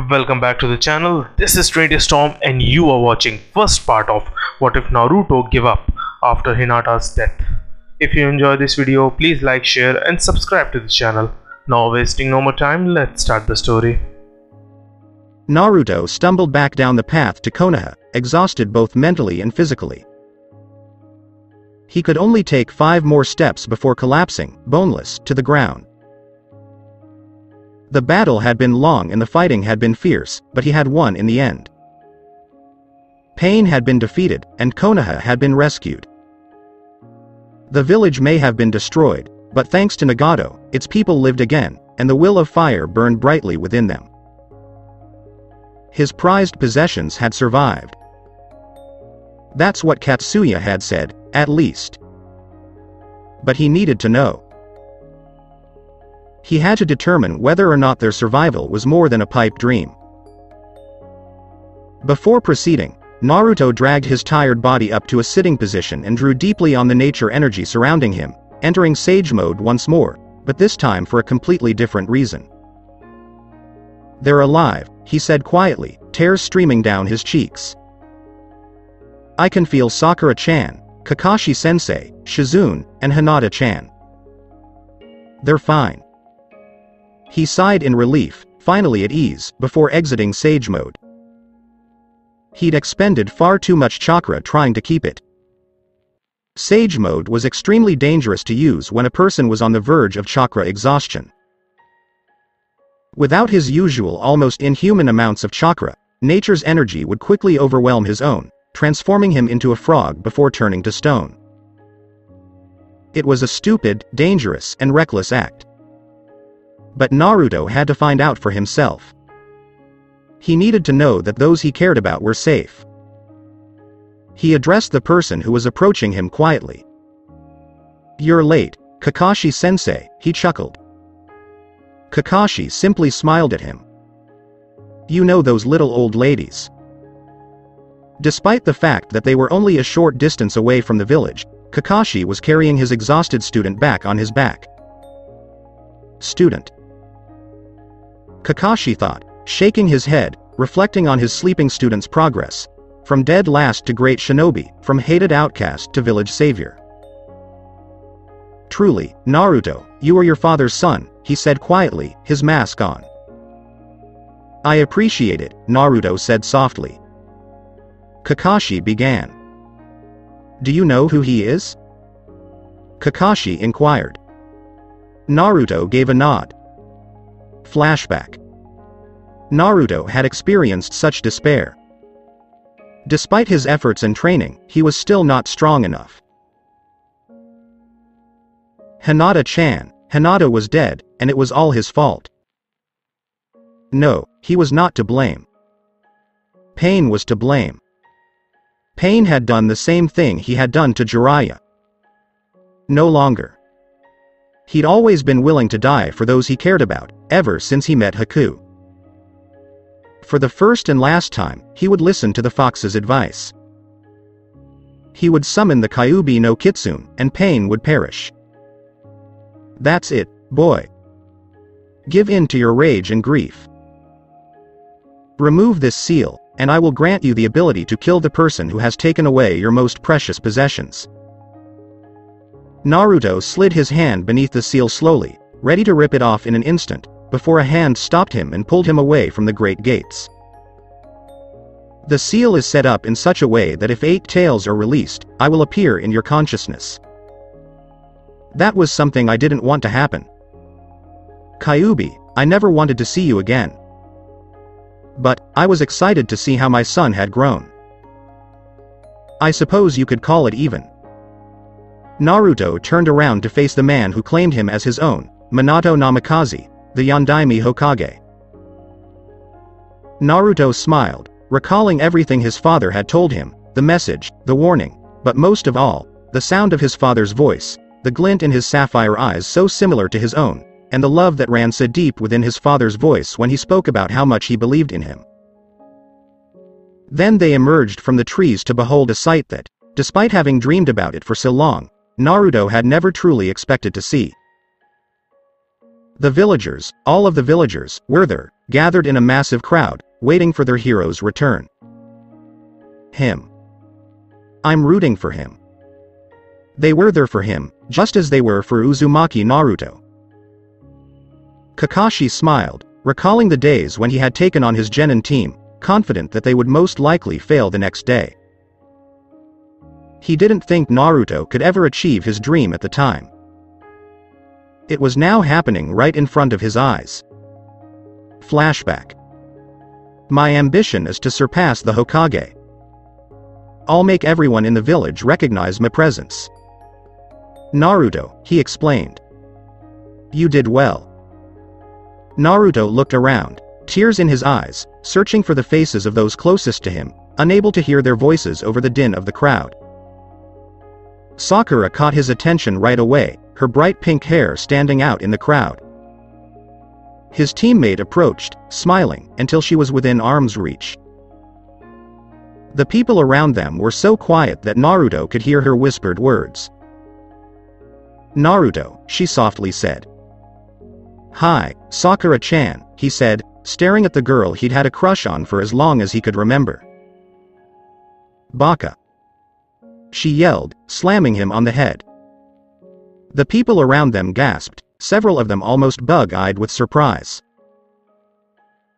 Welcome back to the channel. This is Trinity Storm and you are watching first part of What If Naruto Give Up After Hinata's Death. If you enjoy this video, please like, share and subscribe to the channel. Now wasting no more time, let's start the story. Naruto stumbled back down the path to Konoha, exhausted both mentally and physically. He could only take 5 more steps before collapsing, boneless, to the ground. The battle had been long and the fighting had been fierce, but he had won in the end. Pain had been defeated, and Konoha had been rescued. The village may have been destroyed, but thanks to Nagato, its people lived again, and the will of fire burned brightly within them. His prized possessions had survived. That's what Katsuya had said, at least. But he needed to know. He had to determine whether or not their survival was more than a pipe dream. Before proceeding, Naruto dragged his tired body up to a sitting position and drew deeply on the nature energy surrounding him, entering Sage Mode once more, but this time for a completely different reason. "They're alive," he said quietly, tears streaming down his cheeks. "I can feel Sakura-chan, Kakashi-sensei, Shizune, and Hinata-chan. They're fine." He sighed in relief, finally at ease, before exiting Sage Mode. He'd expended far too much chakra trying to keep it. Sage Mode was extremely dangerous to use when a person was on the verge of chakra exhaustion. Without his usual almost inhuman amounts of chakra, nature's energy would quickly overwhelm his own, transforming him into a frog before turning to stone. It was a stupid, dangerous, and reckless act. But Naruto had to find out for himself. He needed to know that those he cared about were safe. He addressed the person who was approaching him quietly. "You're late, Kakashi-sensei," he chuckled. Kakashi simply smiled at him. "You know those little old ladies." Despite the fact that they were only a short distance away from the village, Kakashi was carrying his exhausted student back on his back. "Student," Kakashi thought, shaking his head, reflecting on his sleeping student's progress, from dead last to great shinobi, from hated outcast to village savior. "Truly, Naruto, you are your father's son," he said quietly, his mask on. "I appreciate it," Naruto said softly. Kakashi began. "Do you know who he is?" Kakashi inquired. Naruto gave a nod. Flashback. Naruto had experienced such despair. Despite his efforts and training, he was still not strong enough. Hinata-chan, Hinata was dead, and it was all his fault. No, he was not to blame. Pain was to blame. Pain had done the same thing he had done to Jiraiya. No longer. He'd always been willing to die for those he cared about, ever since he met Haku. For the first and last time, he would listen to the fox's advice. He would summon the Kyuubi no Kitsune, and pain would perish. That's it, boy. Give in to your rage and grief. Remove this seal, and I will grant you the ability to kill the person who has taken away your most precious possessions. Naruto slid his hand beneath the seal slowly, ready to rip it off in an instant, before a hand stopped him and pulled him away from the great gates. "The seal is set up in such a way that if 8 tails are released, I will appear in your consciousness." That was something I didn't want to happen. Kyuubi, I never wanted to see you again. But, I was excited to see how my son had grown. I suppose you could call it even. Naruto turned around to face the man who claimed him as his own, Minato Namikaze, the Yondaime Hokage. Naruto smiled, recalling everything his father had told him, the message, the warning, but most of all, the sound of his father's voice, the glint in his sapphire eyes so similar to his own, and the love that ran so deep within his father's voice when he spoke about how much he believed in him. Then they emerged from the trees to behold a sight that, despite having dreamed about it for so long, Naruto had never truly expected to see. The villagers, all of the villagers, were there, gathered in a massive crowd, waiting for their hero's return. Him. I'm rooting for him. They were there for him, just as they were for Uzumaki Naruto. Kakashi smiled, recalling the days when he had taken on his genin team, confident that they would most likely fail the next day. He didn't think Naruto could ever achieve his dream at the time. It was now happening right in front of his eyes. Flashback. My ambition is to surpass the Hokage. I'll make everyone in the village recognize my presence. Naruto, he explained. You did well. Naruto looked around, tears in his eyes, searching for the faces of those closest to him, unable to hear their voices over the din of the crowd. Sakura caught his attention right away, her bright pink hair standing out in the crowd. His teammate approached, smiling, until she was within arm's reach. The people around them were so quiet that Naruto could hear her whispered words. Naruto, she softly said. Hi, Sakura-chan, he said, staring at the girl he'd had a crush on for as long as he could remember. Baka. She yelled, slamming him on the head. The people around them gasped, several of them almost bug-eyed with surprise.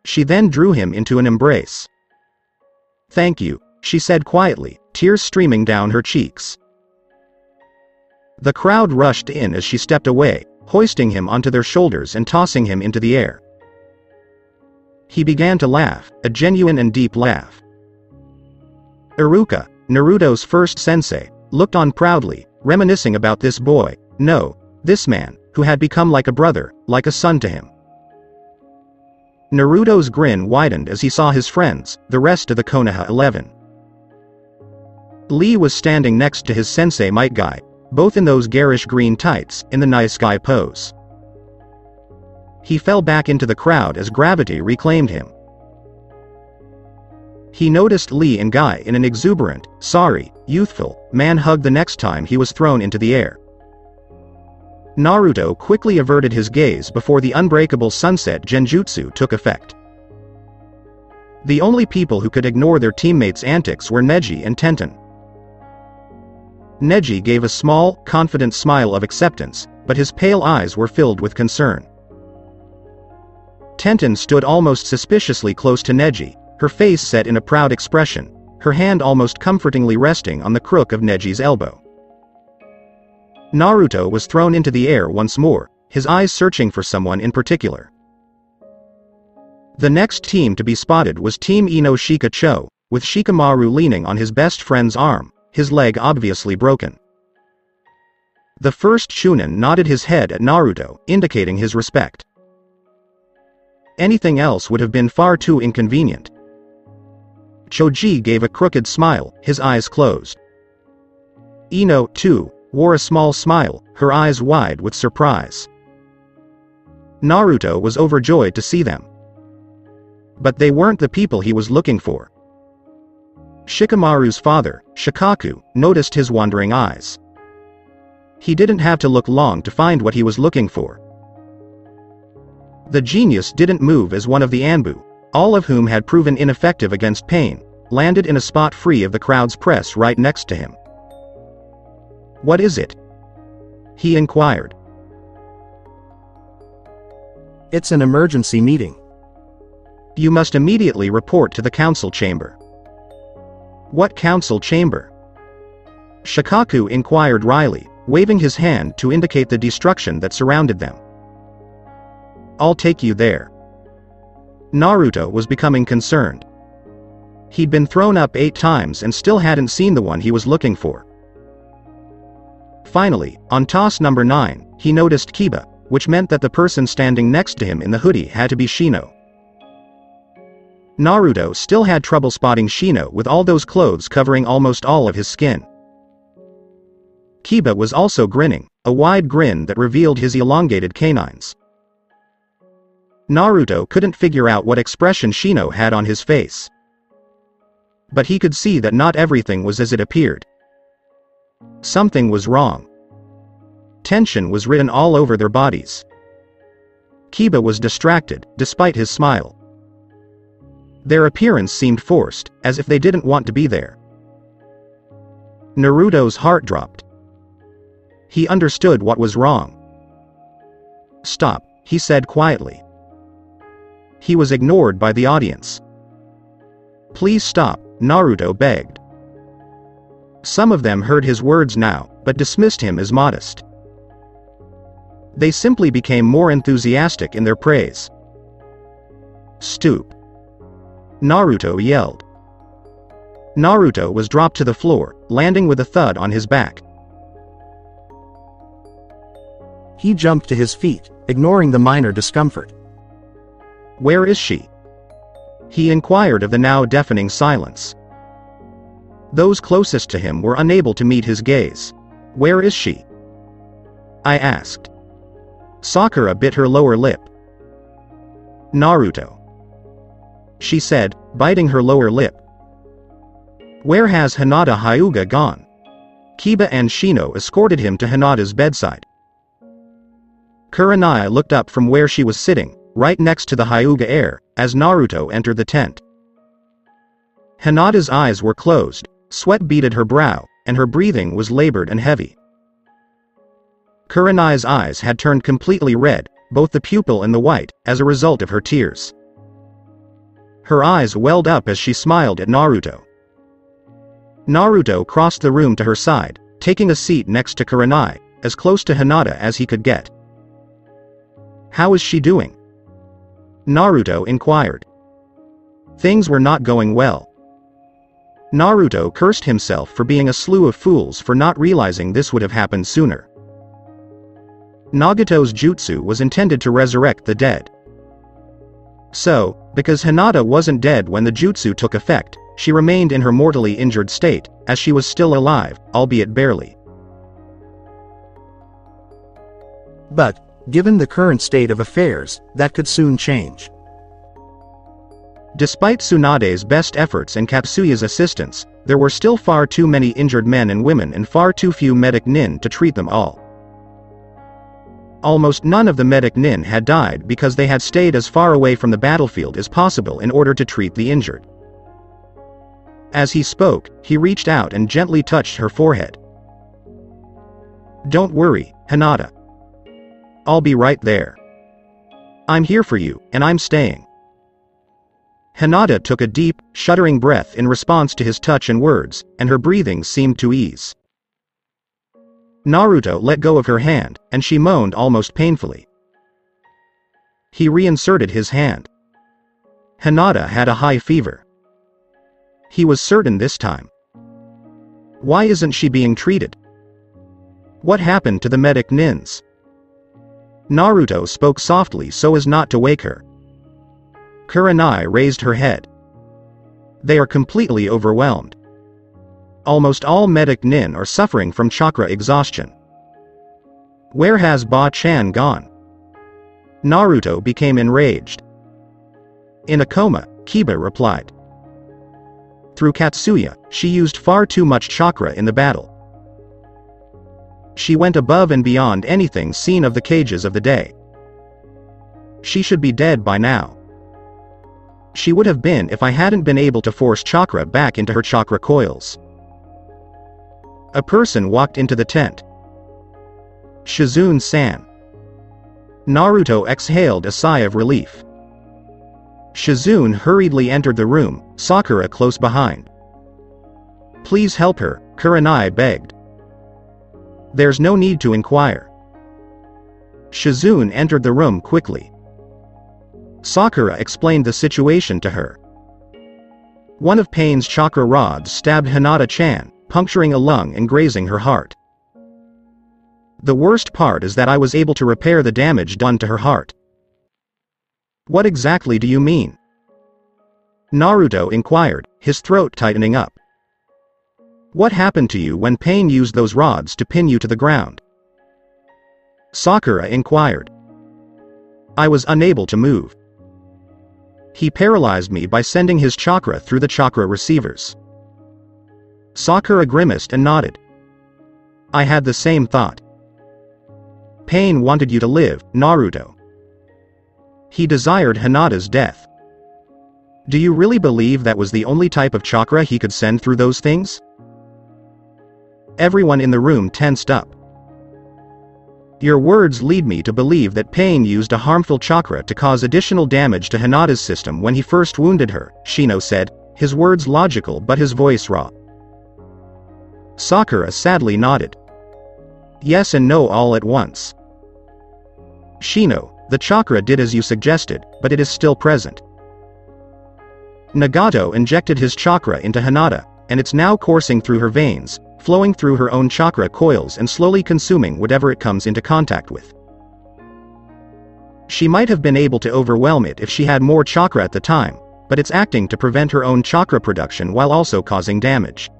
She then drew him into an embrace. Thank you, she said quietly, tears streaming down her cheeks. The crowd rushed in as she stepped away, hoisting him onto their shoulders and tossing him into the air. He began to laugh, a genuine and deep laugh. Iruka, Naruto's first sensei, looked on proudly, reminiscing about this boy, no, this man, who had become like a brother, like a son to him. Naruto's grin widened as he saw his friends, the rest of the Konoha 11. Lee was standing next to his sensei Might Guy, both in those garish green tights, in the nice guy pose. He fell back into the crowd as gravity reclaimed him. He noticed Lee and Guy in an exuberant, sorry, youthful, man hug the next time he was thrown into the air. Naruto quickly averted his gaze before the unbreakable sunset genjutsu took effect. The only people who could ignore their teammates' antics were Neji and Tenten. Neji gave a small, confident smile of acceptance, but his pale eyes were filled with concern. Tenten stood almost suspiciously close to Neji, her face set in a proud expression, her hand almost comfortingly resting on the crook of Neji's elbow. Naruto was thrown into the air once more, his eyes searching for someone in particular. The next team to be spotted was Team Ino Shikacho, with Shikamaru leaning on his best friend's arm, his leg obviously broken. The first Chunin nodded his head at Naruto, indicating his respect. Anything else would have been far too inconvenient. Choji gave a crooked smile, his eyes closed. Ino, too, wore a small smile, her eyes wide with surprise. Naruto was overjoyed to see them. But they weren't the people he was looking for. Shikamaru's father, Shikaku, noticed his wandering eyes. He didn't have to look long to find what he was looking for. The genius didn't move as one of the Anbu, all of whom had proven ineffective against pain, landed in a spot free of the crowd's press right next to him. What is it? He inquired. It's an emergency meeting. You must immediately report to the council chamber. What council chamber? Shikaku inquired wryly, waving his hand to indicate the destruction that surrounded them. I'll take you there. Naruto was becoming concerned. He'd been thrown up 8 times and still hadn't seen the one he was looking for. Finally, on toss number 9, he noticed Kiba, which meant that the person standing next to him in the hoodie had to be Shino. Naruto still had trouble spotting Shino with all those clothes covering almost all of his skin. Kiba was also grinning, a wide grin that revealed his elongated canines. Naruto couldn't figure out what expression Shino had on his face. But he could see that not everything was as it appeared. Something was wrong. Tension was written all over their bodies. Kiba was distracted, despite his smile. Their appearance seemed forced, as if they didn't want to be there. Naruto's heart dropped. He understood what was wrong. "Stop," he said quietly. He was ignored by the audience. "Please stop," Naruto begged. Some of them heard his words now, but dismissed him as modest. They simply became more enthusiastic in their praise. "Stoop!" Naruto yelled. Naruto was dropped to the floor, landing with a thud on his back. He jumped to his feet, ignoring the minor discomfort. "Where is she?" he inquired of the now deafening silence. Those closest to him were unable to meet his gaze. "Where is she?" I asked. Sakura bit her lower lip. "Naruto," she said, biting her lower lip. "Where has Hinata Hyuga gone?" Kiba and Shino escorted him to Hinata's bedside. Kurenai looked up from where she was sitting, right next to the Hyuga heir, as Naruto entered the tent. Hinata's eyes were closed, sweat beaded her brow, and her breathing was labored and heavy. Kurenai's eyes had turned completely red, both the pupil and the white, as a result of her tears. Her eyes welled up as she smiled at Naruto. Naruto crossed the room to her side, taking a seat next to Kurenai, as close to Hinata as he could get. "How is she doing?" Naruto inquired. Things were not going well. Naruto cursed himself for being a slew of fools for not realizing this would have happened sooner. Nagato's jutsu was intended to resurrect the dead. So, because Hinata wasn't dead when the jutsu took effect, she remained in her mortally injured state, as she was still alive, albeit barely. But, given the current state of affairs, that could soon change. Despite Tsunade's best efforts and Katsuya's assistance, there were still far too many injured men and women and far too few medic nin to treat them all. Almost none of the medic nin had died because they had stayed as far away from the battlefield as possible in order to treat the injured. As he spoke, he reached out and gently touched her forehead. "Don't worry, Hinata. I'll be right there. I'm here for you, and I'm staying." Hinata took a deep, shuddering breath in response to his touch and words, and her breathing seemed to ease. Naruto let go of her hand, and she moaned almost painfully. He reinserted his hand. Hinata had a high fever. He was certain this time. Why isn't she being treated? What happened to the medic nins? Naruto spoke softly so as not to wake her. Kurenai raised her head. They are completely overwhelmed. Almost all medic nin are suffering from chakra exhaustion. Where has Ba-chan gone? Naruto became enraged. In a coma, Kiba replied. Through Katsuya, she used far too much chakra in the battle. She went above and beyond anything seen of the cages of the day. She should be dead by now. She would have been if I hadn't been able to force chakra back into her chakra coils. A person walked into the tent. Shizune-san. Naruto exhaled a sigh of relief. Shizune hurriedly entered the room, Sakura close behind. Please help her, Kurenai begged. There's no need to inquire. Shizune entered the room quickly. Sakura explained the situation to her. One of Pain's chakra rods stabbed Hinata-chan, puncturing a lung and grazing her heart. The worst part is that I was able to repair the damage done to her heart. What exactly do you mean? Naruto inquired, his throat tightening up. What happened to you when Pain used those rods to pin you to the ground? Sakura inquired. I was unable to move. He paralyzed me by sending his chakra through the chakra receivers. Sakura grimaced and nodded. I had the same thought. Pain wanted you to live, Naruto. He desired Hinata's death. Do you really believe that was the only type of chakra he could send through those things? Everyone in the room tensed up. Your words lead me to believe that Pain used a harmful chakra to cause additional damage to Hinata's system when he first wounded her, Shino said, his words logical but his voice raw. Sakura sadly nodded. Yes and no all at once. Shino, the chakra did as you suggested, but it is still present. Nagato injected his chakra into Hinata, and it's now coursing through her veins, flowing through her own chakra coils and slowly consuming whatever it comes into contact with. She might have been able to overwhelm it if she had more chakra at the time, but it's acting to prevent her own chakra production while also causing damage.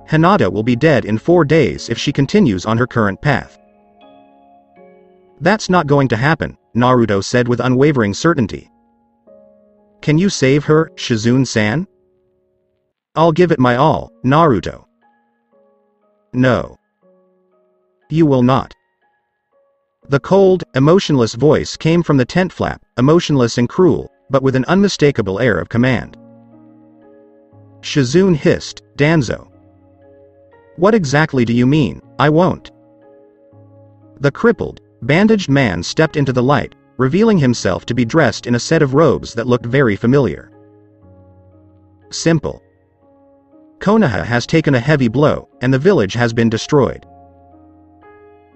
Hinata will be dead in 4 days if she continues on her current path. That's not going to happen, Naruto said with unwavering certainty. Can you save her, Shizune-san? I'll give it my all, Naruto. No. You will not. The cold, emotionless voice came from the tent flap, emotionless and cruel, but with an unmistakable air of command. Shizune hissed, Danzo. What exactly do you mean, I won't? The crippled, bandaged man stepped into the light, revealing himself to be dressed in a set of robes that looked very familiar. Simple. Konoha has taken a heavy blow, and the village has been destroyed.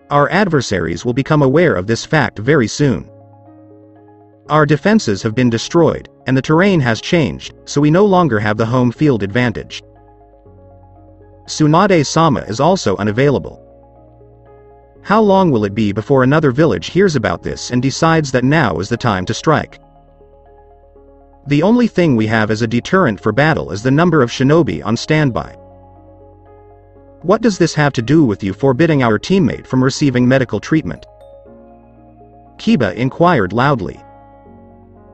Our adversaries will become aware of this fact very soon. Our defenses have been destroyed, and the terrain has changed, so we no longer have the home field advantage. Tsunade-sama is also unavailable. How long will it be before another village hears about this and decides that now is the time to strike? The only thing we have as a deterrent for battle is the number of shinobi on standby. What does this have to do with you forbidding our teammate from receiving medical treatment? Kiba inquired loudly.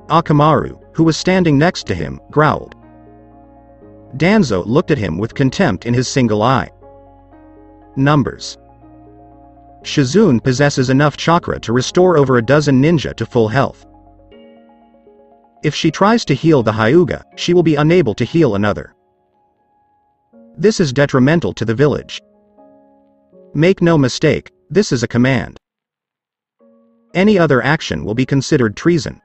Akamaru, who was standing next to him, growled. Danzo looked at him with contempt in his single eye. Numbers. Shizune possesses enough chakra to restore over a dozen ninja to full health. If she tries to heal the Hyuga, she will be unable to heal another. This is detrimental to the village. Make no mistake, this is a command. Any other action will be considered treason.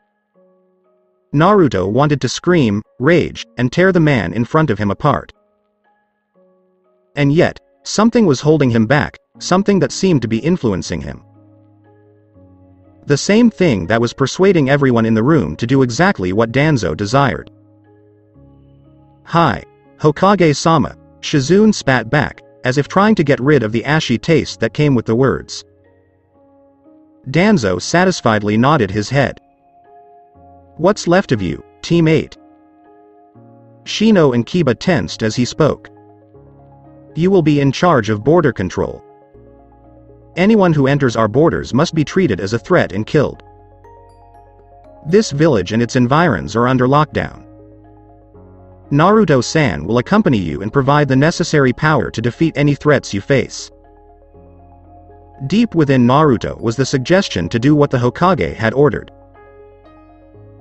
Naruto wanted to scream, rage, and tear the man in front of him apart. And yet, something was holding him back, something that seemed to be influencing him. The same thing that was persuading everyone in the room to do exactly what Danzo desired. Hi, Hokage-sama, Shizune spat back, as if trying to get rid of the ashy taste that came with the words. Danzo satisfiedly nodded his head. What's left of you, Team 8? Shino and Kiba tensed as he spoke. You will be in charge of border control. Anyone who enters our borders must be treated as a threat and killed. This village and its environs are under lockdown. Naruto-san will accompany you and provide the necessary power to defeat any threats you face. Deep within Naruto was the suggestion to do what the Hokage had ordered.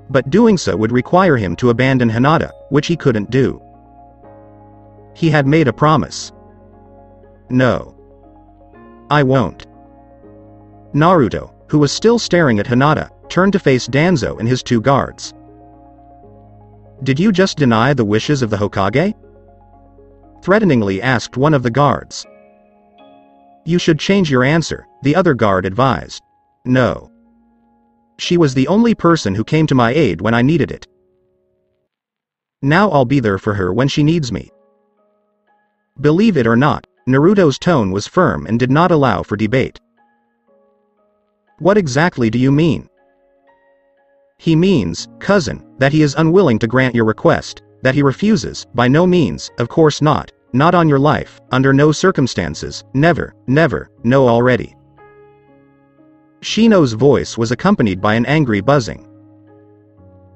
But doing so would require him to abandon Hinata, which he couldn't do. He had made a promise. No. I won't. Naruto, who was still staring at Hinata, turned to face Danzo and his 2 guards. Did you just deny the wishes of the Hokage? Threateningly asked one of the guards. You should change your answer, the other guard advised. No. She was the only person who came to my aid when I needed it. Now I'll be there for her when she needs me. Believe it or not, Naruto's tone was firm and did not allow for debate. What exactly do you mean? He means, cousin, that he is unwilling to grant your request, that he refuses, by no means, of course not on your life, under no circumstances, never, never, no already. Shino's voice was accompanied by an angry buzzing.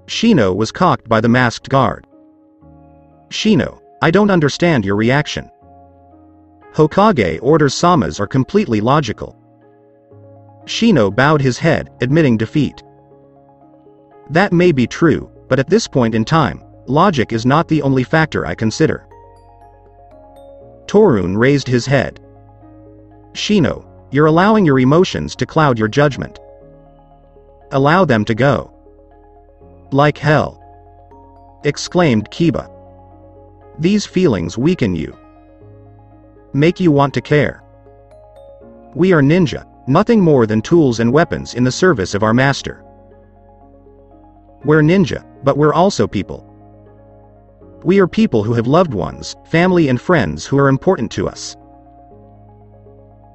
Shino was cocked by the masked guard. Shino, I don't understand your reaction. Hokage orders Samas are completely logical. Shino bowed his head, admitting defeat. That may be true, but at this point in time, logic is not the only factor I consider. Torun raised his head. Shino, you're allowing your emotions to cloud your judgment. Allow them to go. Like hell, exclaimed Kiba. These feelings weaken you. Make you want to care. We are ninja, nothing more than tools and weapons in the service of our master. We're ninja, but we're also people. We are people who have loved ones, family and friends who are important to us.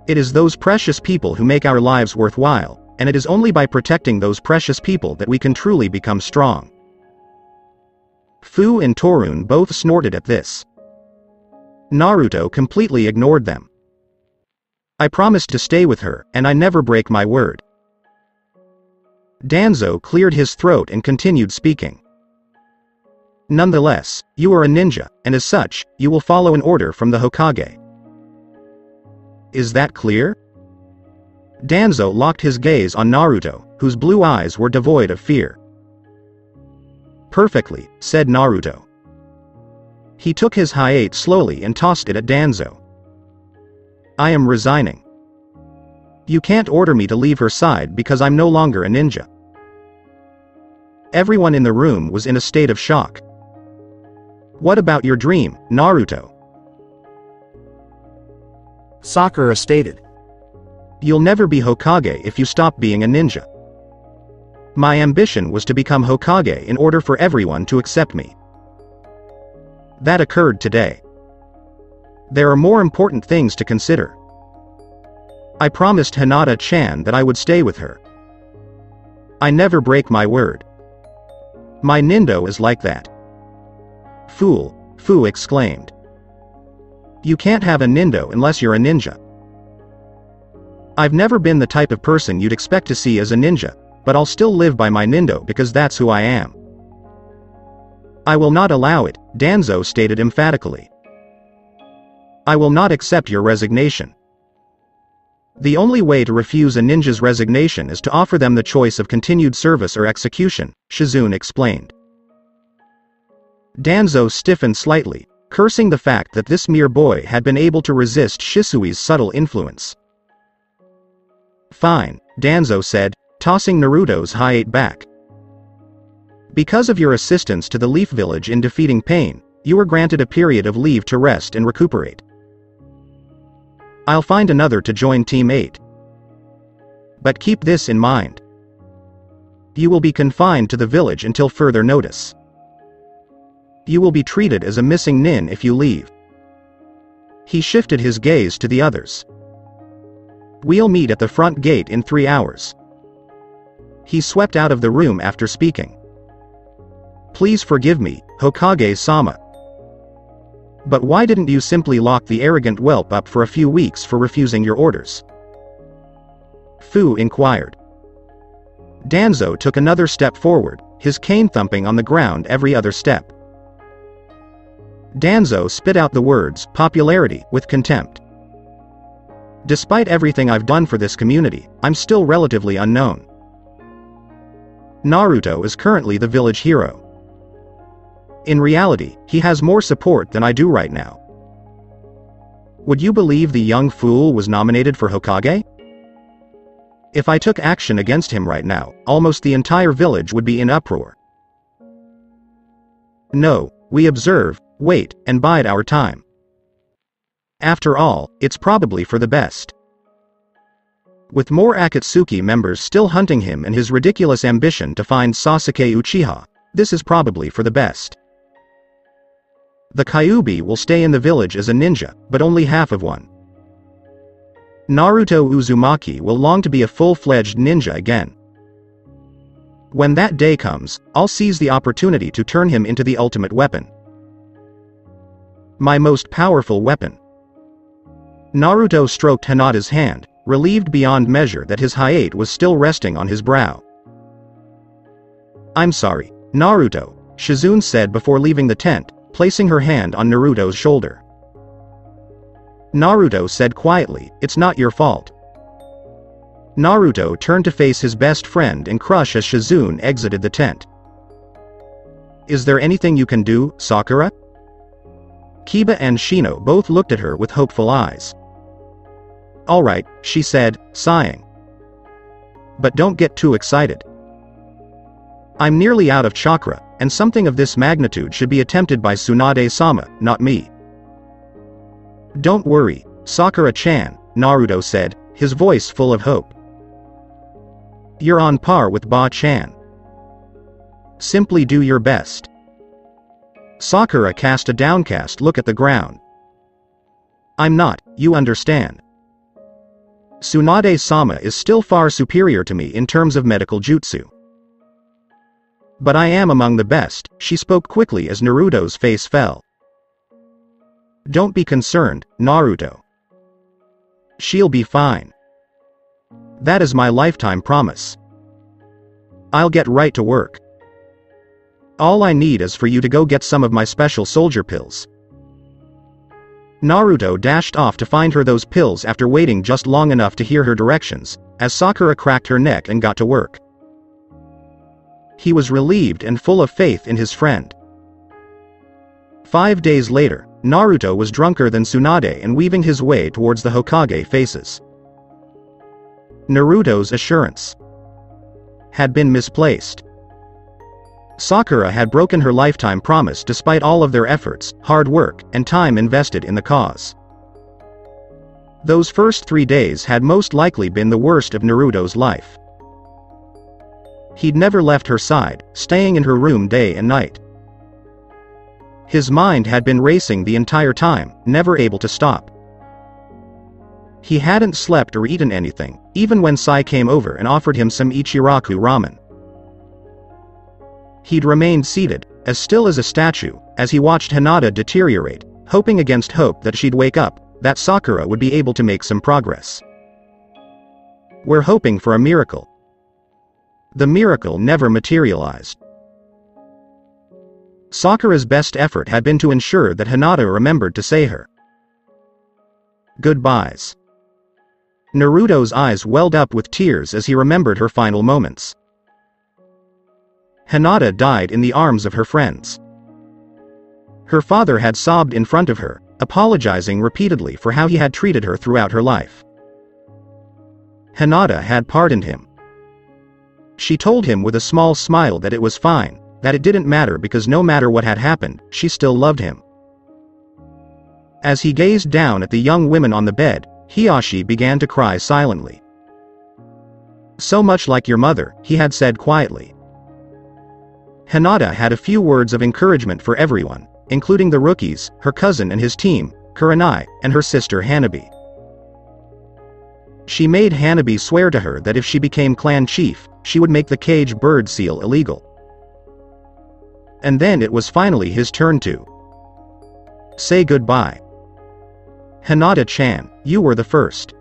It is those precious people who make our lives worthwhile, and it is only by protecting those precious people that we can truly become strong. Fu and Torun both snorted at this. Naruto completely ignored them. I promised to stay with her, and I never break my word. Danzo cleared his throat and continued speaking. Nonetheless, you are a ninja, and as such, you will follow an order from the Hokage. Is that clear? Danzo locked his gaze on Naruto, whose blue eyes were devoid of fear. Perfectly, said Naruto. He took his hayate slowly and tossed it at Danzo. I am resigning. You can't order me to leave her side because I'm no longer a ninja. Everyone in the room was in a state of shock. What about your dream, Naruto? Sakura stated. You'll never be Hokage if you stop being a ninja. My ambition was to become Hokage in order for everyone to accept me. That occurred today. There are more important things to consider. I promised Hinata-chan that I would stay with her. I never break my word. My nindo is like that. Fool, Fu exclaimed. You can't have a nindo unless you're a ninja. I've never been the type of person you'd expect to see as a ninja, but I'll still live by my nindo because that's who I am. I will not allow it, Danzo stated emphatically. I will not accept your resignation. The only way to refuse a ninja's resignation is to offer them the choice of continued service or execution, Shizune explained. Danzo stiffened slightly, cursing the fact that this mere boy had been able to resist Shisui's subtle influence. Fine, Danzo said, tossing Naruto's hayate back. Because of your assistance to the Leaf Village in defeating Pain, you were granted a period of leave to rest and recuperate. I'll find another to join Team 8. But keep this in mind. You will be confined to the village until further notice. You will be treated as a missing nin if you leave. He shifted his gaze to the others. We'll meet at the front gate in 3 hours. He swept out of the room after speaking. Please forgive me, Hokage-sama. But why didn't you simply lock the arrogant whelp up for a few weeks for refusing your orders? Fu inquired. Danzo took another step forward, his cane thumping on the ground every other step. Danzo spit out the words, popularity, with contempt. Despite everything I've done for this community, I'm still relatively unknown. Naruto is currently the village hero. In reality, he has more support than I do right now. Would you believe the young fool was nominated for Hokage? If I took action against him right now, almost the entire village would be in uproar. No, we observe, wait, and bide our time. After all, it's probably for the best. With more Akatsuki members still hunting him and his ridiculous ambition to find Sasuke Uchiha, this is probably for the best. The Kyuubi will stay in the village as a ninja, but only half of one. Naruto Uzumaki will long to be a full-fledged ninja again. When that day comes, I'll seize the opportunity to turn him into the ultimate weapon. My most powerful weapon. Naruto stroked Hinata's hand, relieved beyond measure that his hayate was still resting on his brow. I'm sorry, Naruto, Shizune said before leaving the tent, placing her hand on Naruto's shoulder. Naruto said quietly, it's not your fault. Naruto turned to face his best friend and crush as Shizune exited the tent. "Is there anything you can do, Sakura?" Kiba and Shino both looked at her with hopeful eyes. "All right," she said, sighing. "But don't get too excited. I'm nearly out of chakra, and something of this magnitude should be attempted by Tsunade-sama, not me." "Don't worry, Sakura-chan," Naruto said, his voice full of hope. "You're on par with Ba-chan. Simply do your best." Sakura cast a downcast look at the ground. "I'm not, you understand. Tsunade-sama is still far superior to me in terms of medical jutsu. But I am among the best," she spoke quickly as Naruto's face fell. "Don't be concerned, Naruto. She'll be fine. That is my lifetime promise. I'll get right to work. All I need is for you to go get some of my special soldier pills." Naruto dashed off to find her those pills after waiting just long enough to hear her directions, as Sakura cracked her neck and got to work. He was relieved and full of faith in his friend. 5 days later, Naruto was drunker than Tsunade and weaving his way towards the Hokage faces. Naruto's assurance had been misplaced. Sakura had broken her lifetime promise despite all of their efforts, hard work, and time invested in the cause. Those first 3 days had most likely been the worst of Naruto's life. He'd never left her side, staying in her room day and night. His mind had been racing the entire time, never able to stop. He hadn't slept or eaten anything, even when Sai came over and offered him some Ichiraku ramen. He'd remained seated, as still as a statue, as he watched Hinata deteriorate, hoping against hope that she'd wake up, that Sakura would be able to make some progress. We're hoping for a miracle. The miracle never materialized. Sakura's best effort had been to ensure that Hinata remembered to say her goodbyes. Naruto's eyes welled up with tears as he remembered her final moments. Hinata died in the arms of her friends. Her father had sobbed in front of her, apologizing repeatedly for how he had treated her throughout her life. Hinata had pardoned him. She told him with a small smile that it was fine, that it didn't matter because no matter what had happened, she still loved him. As he gazed down at the young women on the bed, Hiyashi began to cry silently. "So much like your mother," he had said quietly. Hinata had a few words of encouragement for everyone, including the rookies, her cousin and his team, Kurenai, and her sister Hanabi. She made Hanabi swear to her that if she became clan chief, she would make the cage bird seal illegal. And then it was finally his turn to say goodbye. "Hinata-chan, you were the first.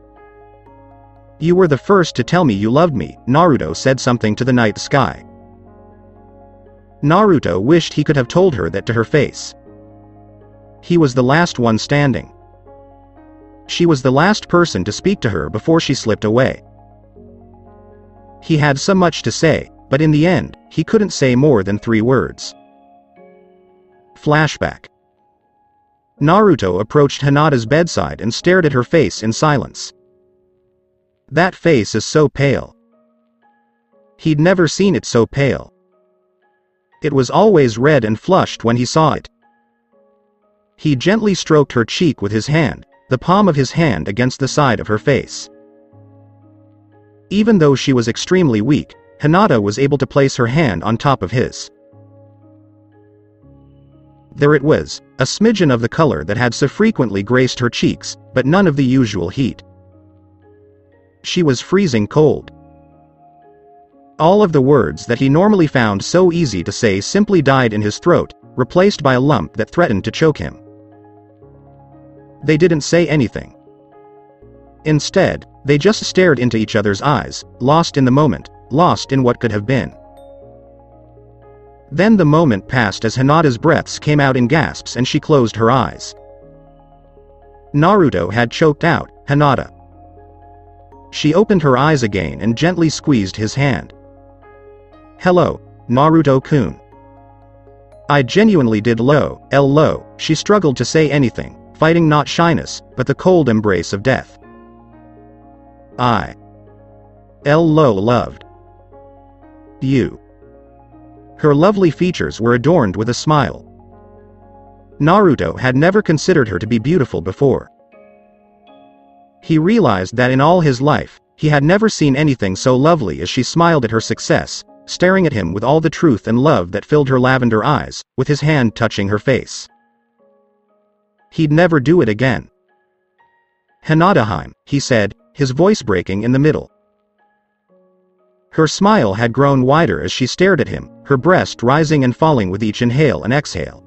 You were the first to tell me you loved me," Naruto said something to the night sky. Naruto wished he could have told her that to her face. He was the last one standing. She was the last person to speak to her before she slipped away. He had so much to say, but in the end, he couldn't say more than 3 words. Flashback. Naruto approached Hinata's bedside and stared at her face in silence. That face is so pale. He'd never seen it so pale. It was always red and flushed when he saw it. He gently stroked her cheek with his hand, the palm of his hand against the side of her face. Even though she was extremely weak, Hinata was able to place her hand on top of his. There it was, a smidgen of the color that had so frequently graced her cheeks, but none of the usual heat. She was freezing cold. All of the words that he normally found so easy to say simply died in his throat, replaced by a lump that threatened to choke him. They didn't say anything. Instead, they just stared into each other's eyes, lost in the moment, lost in what could have been. Then the moment passed as Hinata's breaths came out in gasps and she closed her eyes. Naruto had choked out, "Hinata. She opened her eyes again and gently squeezed his hand. "Hello, Naruto-kun." "I genuinely did lo." She struggled to say anything, fighting not shyness, but the cold embrace of death. "I loved you." Her lovely features were adorned with a smile. Naruto had never considered her to be beautiful before. He realized that in all his life, he had never seen anything so lovely as she smiled at her success, staring at him with all the truth and love that filled her lavender eyes, with his hand touching her face. He'd never do it again. "Hinata-hime," he said, his voice breaking in the middle. Her smile had grown wider as she stared at him, her breast rising and falling with each inhale and exhale.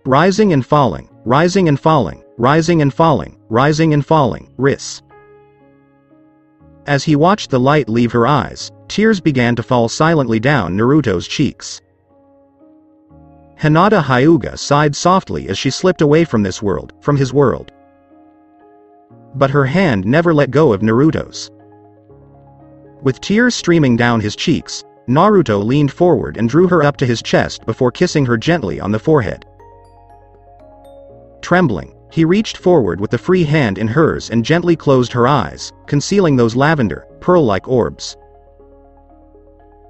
Rising and falling, rising and falling, rising and falling, rising and falling, As he watched the light leave her eyes, tears began to fall silently down Naruto's cheeks. Hinata Hyuga sighed softly as she slipped away from this world, from his world. But her hand never let go of Naruto's. With tears streaming down his cheeks, Naruto leaned forward and drew her up to his chest before kissing her gently on the forehead. Trembling, he reached forward with the free hand in hers and gently closed her eyes, concealing those lavender, pearl-like orbs.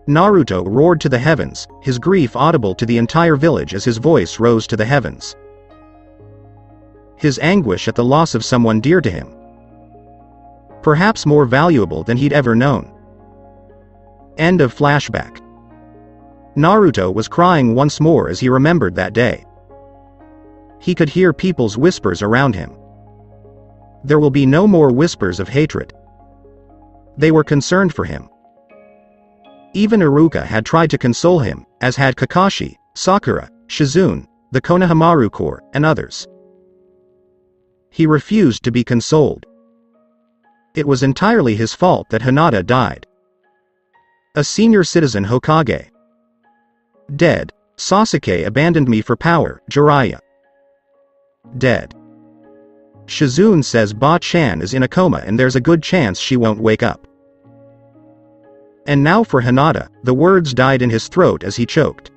Naruto roared to the heavens, his grief audible to the entire village as his voice rose to the heavens. His anguish at the loss of someone dear to him. Perhaps more valuable than he'd ever known. End of flashback. Naruto was crying once more as he remembered that day. He could hear people's whispers around him. There will be no more whispers of hatred. They were concerned for him. Even Iruka had tried to console him, as had Kakashi, Sakura, Shizune, the Konohamaru Corps, and others. He refused to be consoled. It was entirely his fault that Hinata died. A senior citizen Hokage. Dead. Sasuke abandoned me for power, Jiraiya. Dead. Shizune says Ba-chan is in a coma and there's a good chance she won't wake up. And now for Hinata, the words died in his throat as he choked.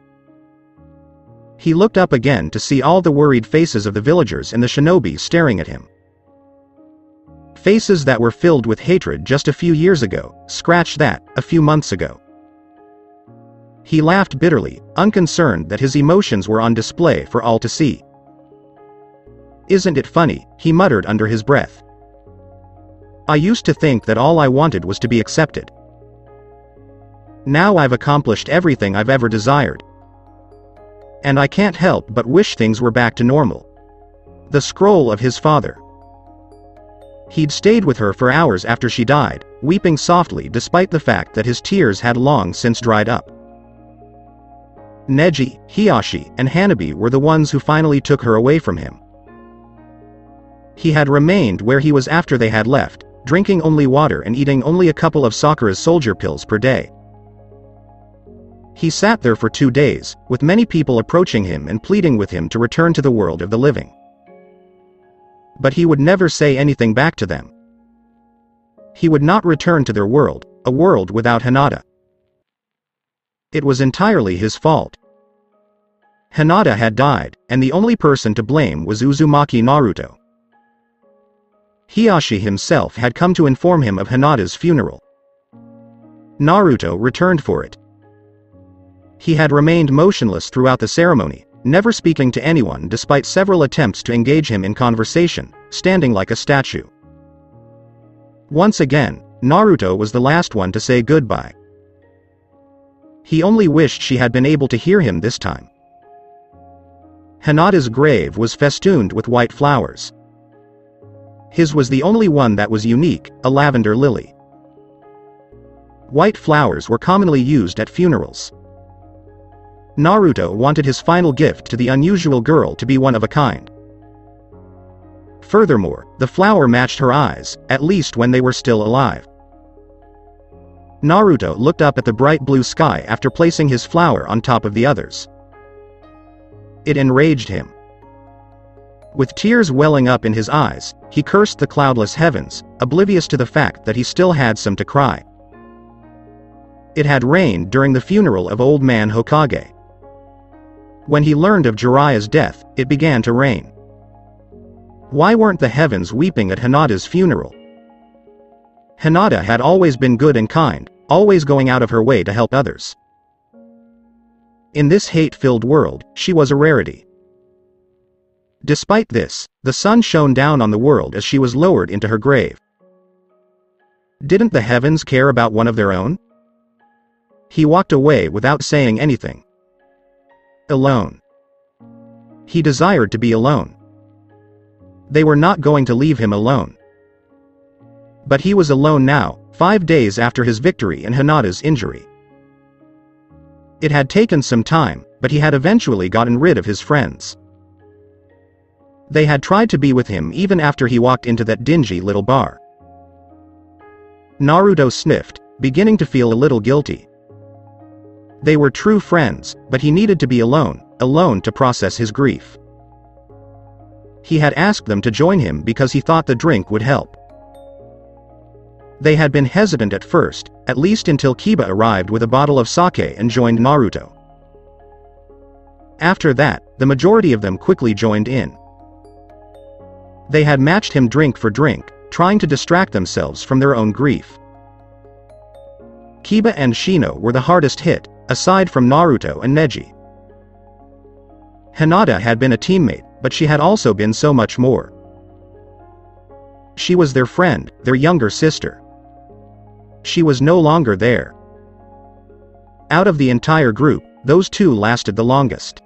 He looked up again to see all the worried faces of the villagers and the shinobi staring at him. Faces that were filled with hatred just a few years ago, scratch that, a few months ago. He laughed bitterly, unconcerned that his emotions were on display for all to see. "Isn't it funny," he muttered under his breath. "I used to think that all I wanted was to be accepted. Now I've accomplished everything I've ever desired. And I can't help but wish things were back to normal." The scroll of his father. He'd stayed with her for hours after she died, weeping softly despite the fact that his tears had long since dried up. Neji, Hiashi, and Hanabi were the ones who finally took her away from him. He had remained where he was after they had left, drinking only water and eating only a couple of Sakura's soldier pills per day. He sat there for 2 days, with many people approaching him and pleading with him to return to the world of the living. But he would never say anything back to them. He would not return to their world, a world without Hinata. It was entirely his fault. Hinata had died, and the only person to blame was Uzumaki Naruto. Hiashi himself had come to inform him of Hinata's funeral. Naruto returned for it. He had remained motionless throughout the ceremony, never speaking to anyone despite several attempts to engage him in conversation, standing like a statue. Once again, Naruto was the last one to say goodbye. He only wished she had been able to hear him this time. Hinata's grave was festooned with white flowers. His was the only one that was unique, a lavender lily. White flowers were commonly used at funerals. Naruto wanted his final gift to the unusual girl to be one of a kind. Furthermore, the flower matched her eyes, at least when they were still alive. Naruto looked up at the bright blue sky after placing his flower on top of the others. It enraged him. With tears welling up in his eyes, he cursed the cloudless heavens, oblivious to the fact that he still had some to cry. It had rained during the funeral of old man Hokage. When he learned of Jiraiya's death, it began to rain. Why weren't the heavens weeping at Hinata's funeral? Hinata had always been good and kind, always going out of her way to help others. In this hate-filled world, she was a rarity. Despite this, the sun shone down on the world as she was lowered into her grave. Didn't the heavens care about one of their own? He walked away without saying anything. Alone. He desired to be alone. They were not going to leave him alone. But he was alone now, 5 days after his victory and Hinata's injury. It had taken some time, but he had eventually gotten rid of his friends. They had tried to be with him even after he walked into that dingy little bar. Naruto sniffed, beginning to feel a little guilty. They were true friends, but he needed to be alone to process his grief. He had asked them to join him because he thought the drink would help. They had been hesitant at first, at least until Kiba arrived with a bottle of sake and joined Naruto. After that, the majority of them quickly joined in. They had matched him drink for drink, trying to distract themselves from their own grief. Kiba and Shino were the hardest hit, aside from Naruto and Neji. Hinata had been a teammate, but she had also been so much more. She was their friend, their younger sister. She was no longer there. Out of the entire group, those two lasted the longest.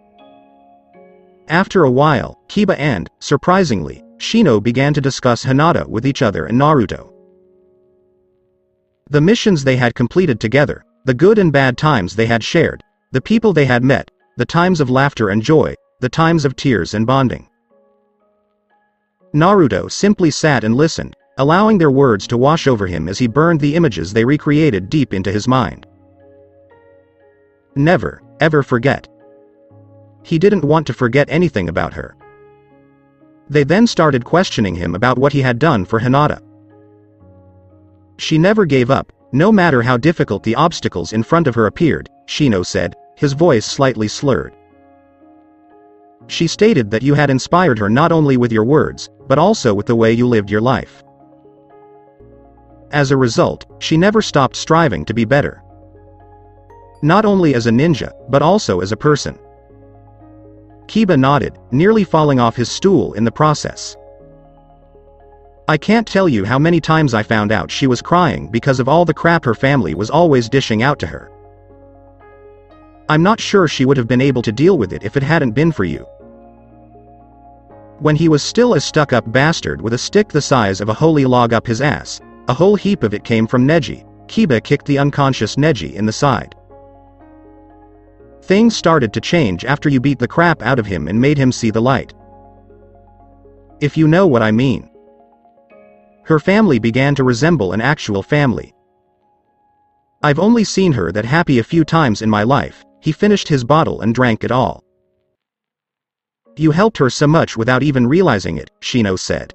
After a while, Kiba and, surprisingly, Shino began to discuss Hinata with each other and Naruto. The missions they had completed together, the good and bad times they had shared, the people they had met, the times of laughter and joy, the times of tears and bonding. Naruto simply sat and listened, allowing their words to wash over him as he burned the images they recreated deep into his mind. Never, ever forget. He didn't want to forget anything about her. They then started questioning him about what he had done for Hinata. She never gave up, no matter how difficult the obstacles in front of her appeared, Shino said, his voice slightly slurred. She stated that you had inspired her not only with your words, but also with the way you lived your life. As a result, she never stopped striving to be better. Not only as a ninja, but also as a person. Kiba nodded, nearly falling off his stool in the process. I can't tell you how many times I found out she was crying because of all the crap her family was always dishing out to her. I'm not sure she would have been able to deal with it if it hadn't been for you. When he was still a stuck-up bastard with a stick the size of a holy log up his ass, a whole heap of it came from Neji. Kiba kicked the unconscious Neji in the side. Things started to change after you beat the crap out of him and made him see the light. If you know what I mean. Her family began to resemble an actual family. I've only seen her that happy a few times in my life. He finished his bottle and drank it all. You helped her so much without even realizing it, Shino said.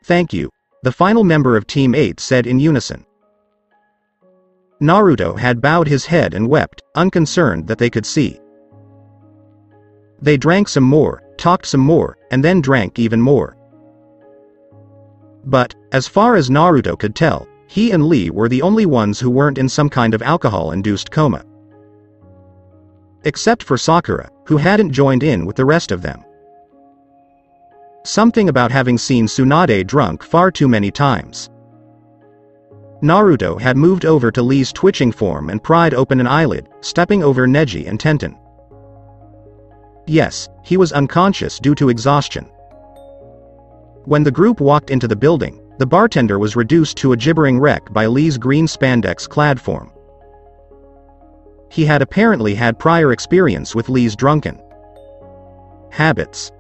Thank you, the final member of Team 8 said in unison. Naruto had bowed his head and wept, unconcerned that they could see. They drank some more, talked some more, and then drank even more. But, as far as Naruto could tell, he and Lee were the only ones who weren't in some kind of alcohol-induced coma. Except for Sakura, who hadn't joined in with the rest of them. Something about having seen Tsunade drunk far too many times. Naruto had moved over to Lee's twitching form and pried open an eyelid, stepping over Neji and Tenten. Yes, he was unconscious due to exhaustion. When the group walked into the building, the bartender was reduced to a gibbering wreck by Lee's green spandex-clad form. He had apparently had prior experience with Lee's drunken habits.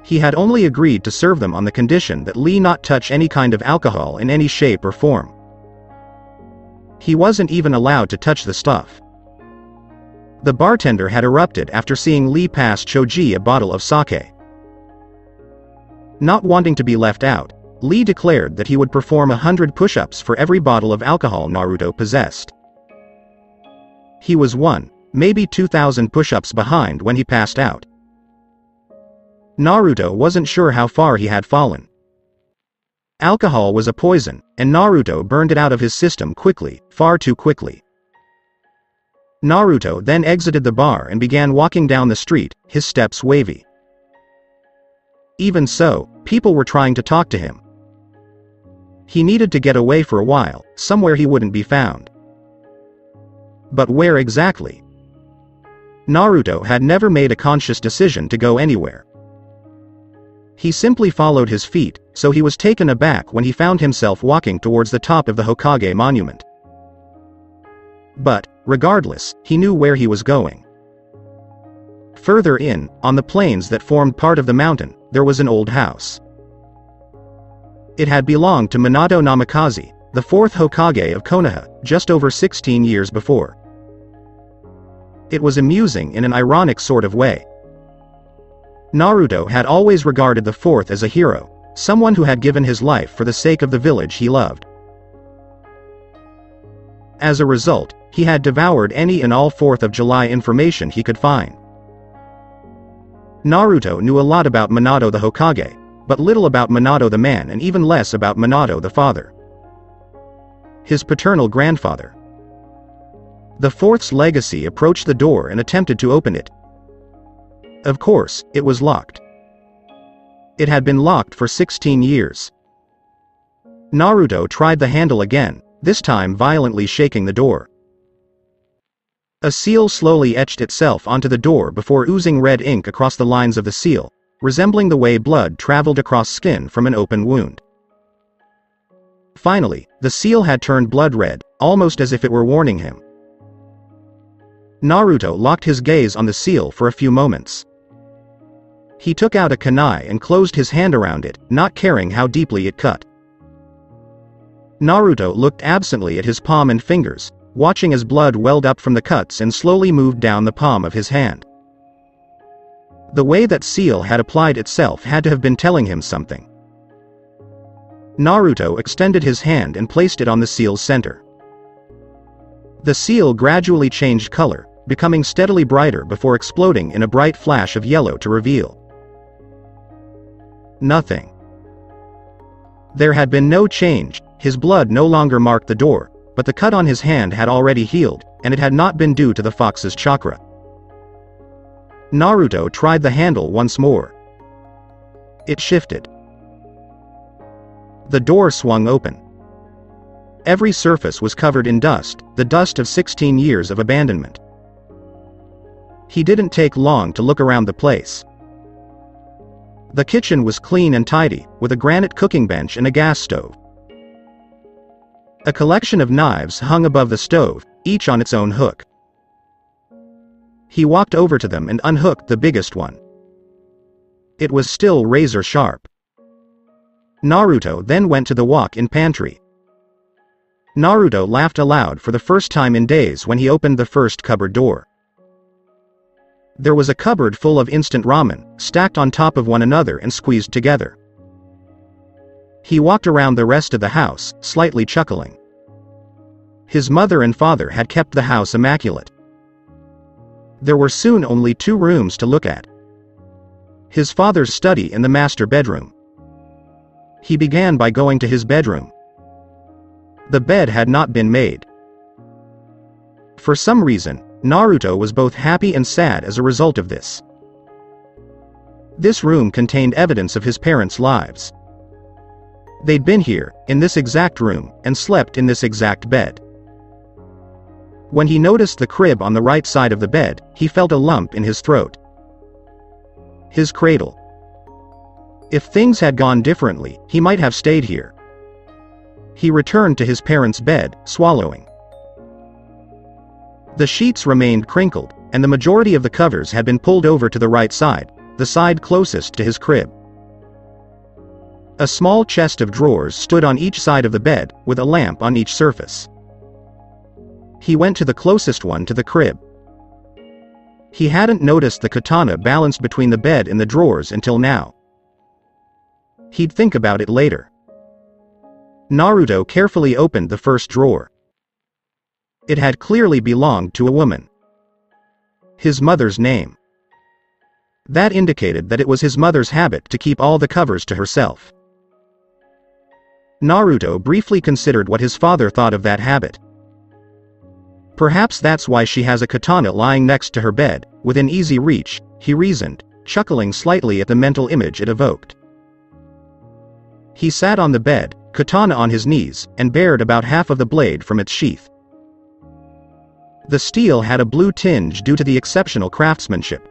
He had only agreed to serve them on the condition that Lee not touch any kind of alcohol in any shape or form. He wasn't even allowed to touch the stuff. The bartender had erupted after seeing Lee pass Choji a bottle of sake. Not wanting to be left out, Lee declared that he would perform 100 push-ups for every bottle of alcohol Naruto possessed. He was 1, maybe 2,000 push-ups behind when he passed out. Naruto wasn't sure how far he had fallen. Alcohol was a poison, and Naruto burned it out of his system quickly, far too quickly. Naruto then exited the bar and began walking down the street, his steps wavy. Even so, people were trying to talk to him. He needed to get away for a while, somewhere he wouldn't be found. But where exactly? Naruto had never made a conscious decision to go anywhere. He simply followed his feet, so he was taken aback when he found himself walking towards the top of the Hokage monument. But, regardless, he knew where he was going. Further in, on the plains that formed part of the mountain, there was an old house. It had belonged to Minato Namikaze, the 4th Hokage of Konoha, just over 16 years before. It was amusing in an ironic sort of way. Naruto had always regarded the 4th as a hero, someone who had given his life for the sake of the village he loved. As a result, he had devoured any and all 4th of July information he could find. Naruto knew a lot about Minato the Hokage, but little about Minato the man and even less about Minato the father. His paternal grandfather. The 4th's legacy approached the door and attempted to open it. Of course, it was locked. It had been locked for 16 years. Naruto tried the handle again, this time violently shaking the door. A seal slowly etched itself onto the door before oozing red ink across the lines of the seal, resembling the way blood traveled across skin from an open wound. Finally, the seal had turned blood red, almost as if it were warning him. Naruto locked his gaze on the seal for a few moments. He took out a kunai and closed his hand around it, not caring how deeply it cut. Naruto looked absently at his palm and fingers, watching as blood welled up from the cuts and slowly moved down the palm of his hand. The way that seal had applied itself had to have been telling him something. Naruto extended his hand and placed it on the seal's center. The seal gradually changed color, becoming steadily brighter before exploding in a bright flash of yellow to reveal nothing. There had been no change, his blood no longer marked the door, but the cut on his hand had already healed, and it had not been due to the fox's chakra. Naruto tried the handle once more. It shifted. The door swung open. Every surface was covered in dust, the dust of 16 years of abandonment. He didn't take long to look around the place. The kitchen was clean and tidy, with a granite cooking bench and a gas stove. A collection of knives hung above the stove, each on its own hook. He walked over to them and unhooked the biggest one. It was still razor sharp. Naruto then went to the walk-in pantry. Naruto laughed aloud for the first time in days when he opened the first cupboard door. There was a cupboard full of instant ramen, stacked on top of one another and squeezed together. He walked around the rest of the house, slightly chuckling. His mother and father had kept the house immaculate. There were soon only 2 rooms to look at. His father's study and the master bedroom. He began by going to his bedroom. The bed had not been made. For some reason, Naruto was both happy and sad as a result of this. This room contained evidence of his parents' lives. They'd been here, in this exact room, and slept in this exact bed. When he noticed the crib on the right side of the bed, he felt a lump in his throat. His cradle. If things had gone differently, he might have stayed here. He returned to his parents' bed, swallowing. The sheets remained crinkled, and the majority of the covers had been pulled over to the right side, the side closest to his crib. A small chest of drawers stood on each side of the bed, with a lamp on each surface. He went to the closest one to the crib. He hadn't noticed the katana balanced between the bed and the drawers until now. He'd think about it later. Naruto carefully opened the first drawer. It had clearly belonged to a woman. His mother's name. That indicated that it was his mother's habit to keep all the covers to herself. Naruto briefly considered what his father thought of that habit. Perhaps that's why she has a katana lying next to her bed, within easy reach, he reasoned, chuckling slightly at the mental image it evoked. He sat on the bed, katana on his knees, and bared about half of the blade from its sheath. The steel had a blue tinge due to the exceptional craftsmanship.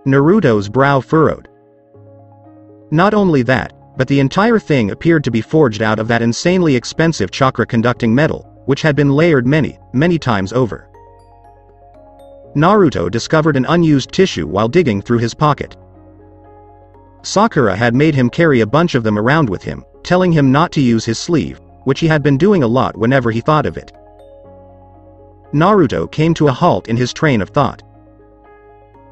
Naruto's brow furrowed. Not only that, but the entire thing appeared to be forged out of that insanely expensive chakra-conducting metal, which had been layered many, many times over. Naruto discovered an unused tissue while digging through his pocket. Sakura had made him carry a bunch of them around with him, telling him not to use his sleeve, which he had been doing a lot whenever he thought of it. Naruto came to a halt in his train of thought.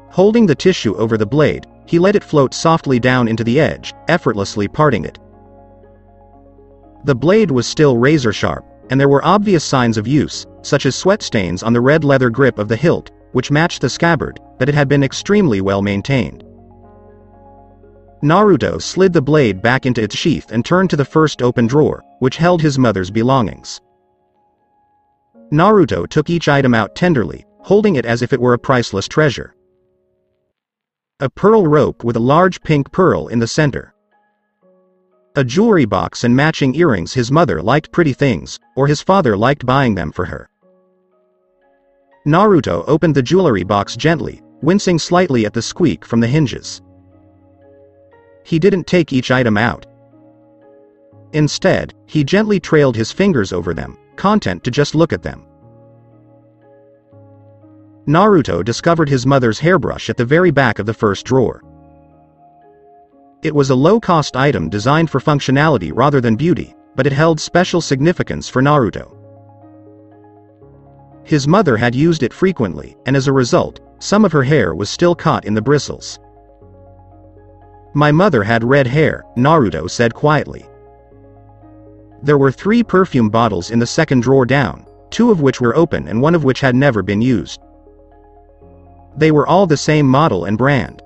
Holding the tissue over the blade, he let it float softly down into the edge, effortlessly parting it. The blade was still razor-sharp, and there were obvious signs of use, such as sweat stains on the red leather grip of the hilt, which matched the scabbard, but it had been extremely well maintained. Naruto slid the blade back into its sheath and turned to the first open drawer, which held his mother's belongings. Naruto took each item out tenderly, holding it as if it were a priceless treasure. A pearl rope with a large pink pearl in the center. A jewelry box and matching earrings. His mother liked pretty things, or his father liked buying them for her. Naruto opened the jewelry box gently, wincing slightly at the squeak from the hinges. He didn't take each item out. Instead, he gently trailed his fingers over them, content to just look at them. Naruto discovered his mother's hairbrush at the very back of the first drawer. It was a low-cost item designed for functionality rather than beauty, but it held special significance for Naruto. His mother had used it frequently, and as a result, some of her hair was still caught in the bristles. "My mother had red hair," Naruto said quietly. There were 3 perfume bottles in the second drawer down, 2 of which were open and 1 of which had never been used. They were all the same model and brand.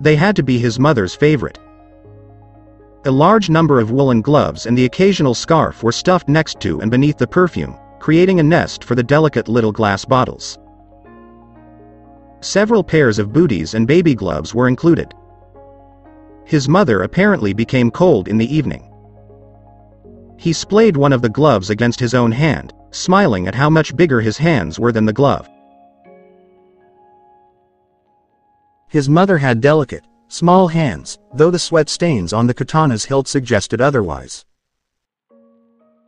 They had to be his mother's favorite. A large number of woolen gloves and the occasional scarf were stuffed next to and beneath the perfume, creating a nest for the delicate little glass bottles. Several pairs of booties and baby gloves were included. His mother apparently became cold in the evening. He splayed one of the gloves against his own hand, smiling at how much bigger his hands were than the glove. His mother had delicate, small hands, though the sweat stains on the katana's hilt suggested otherwise.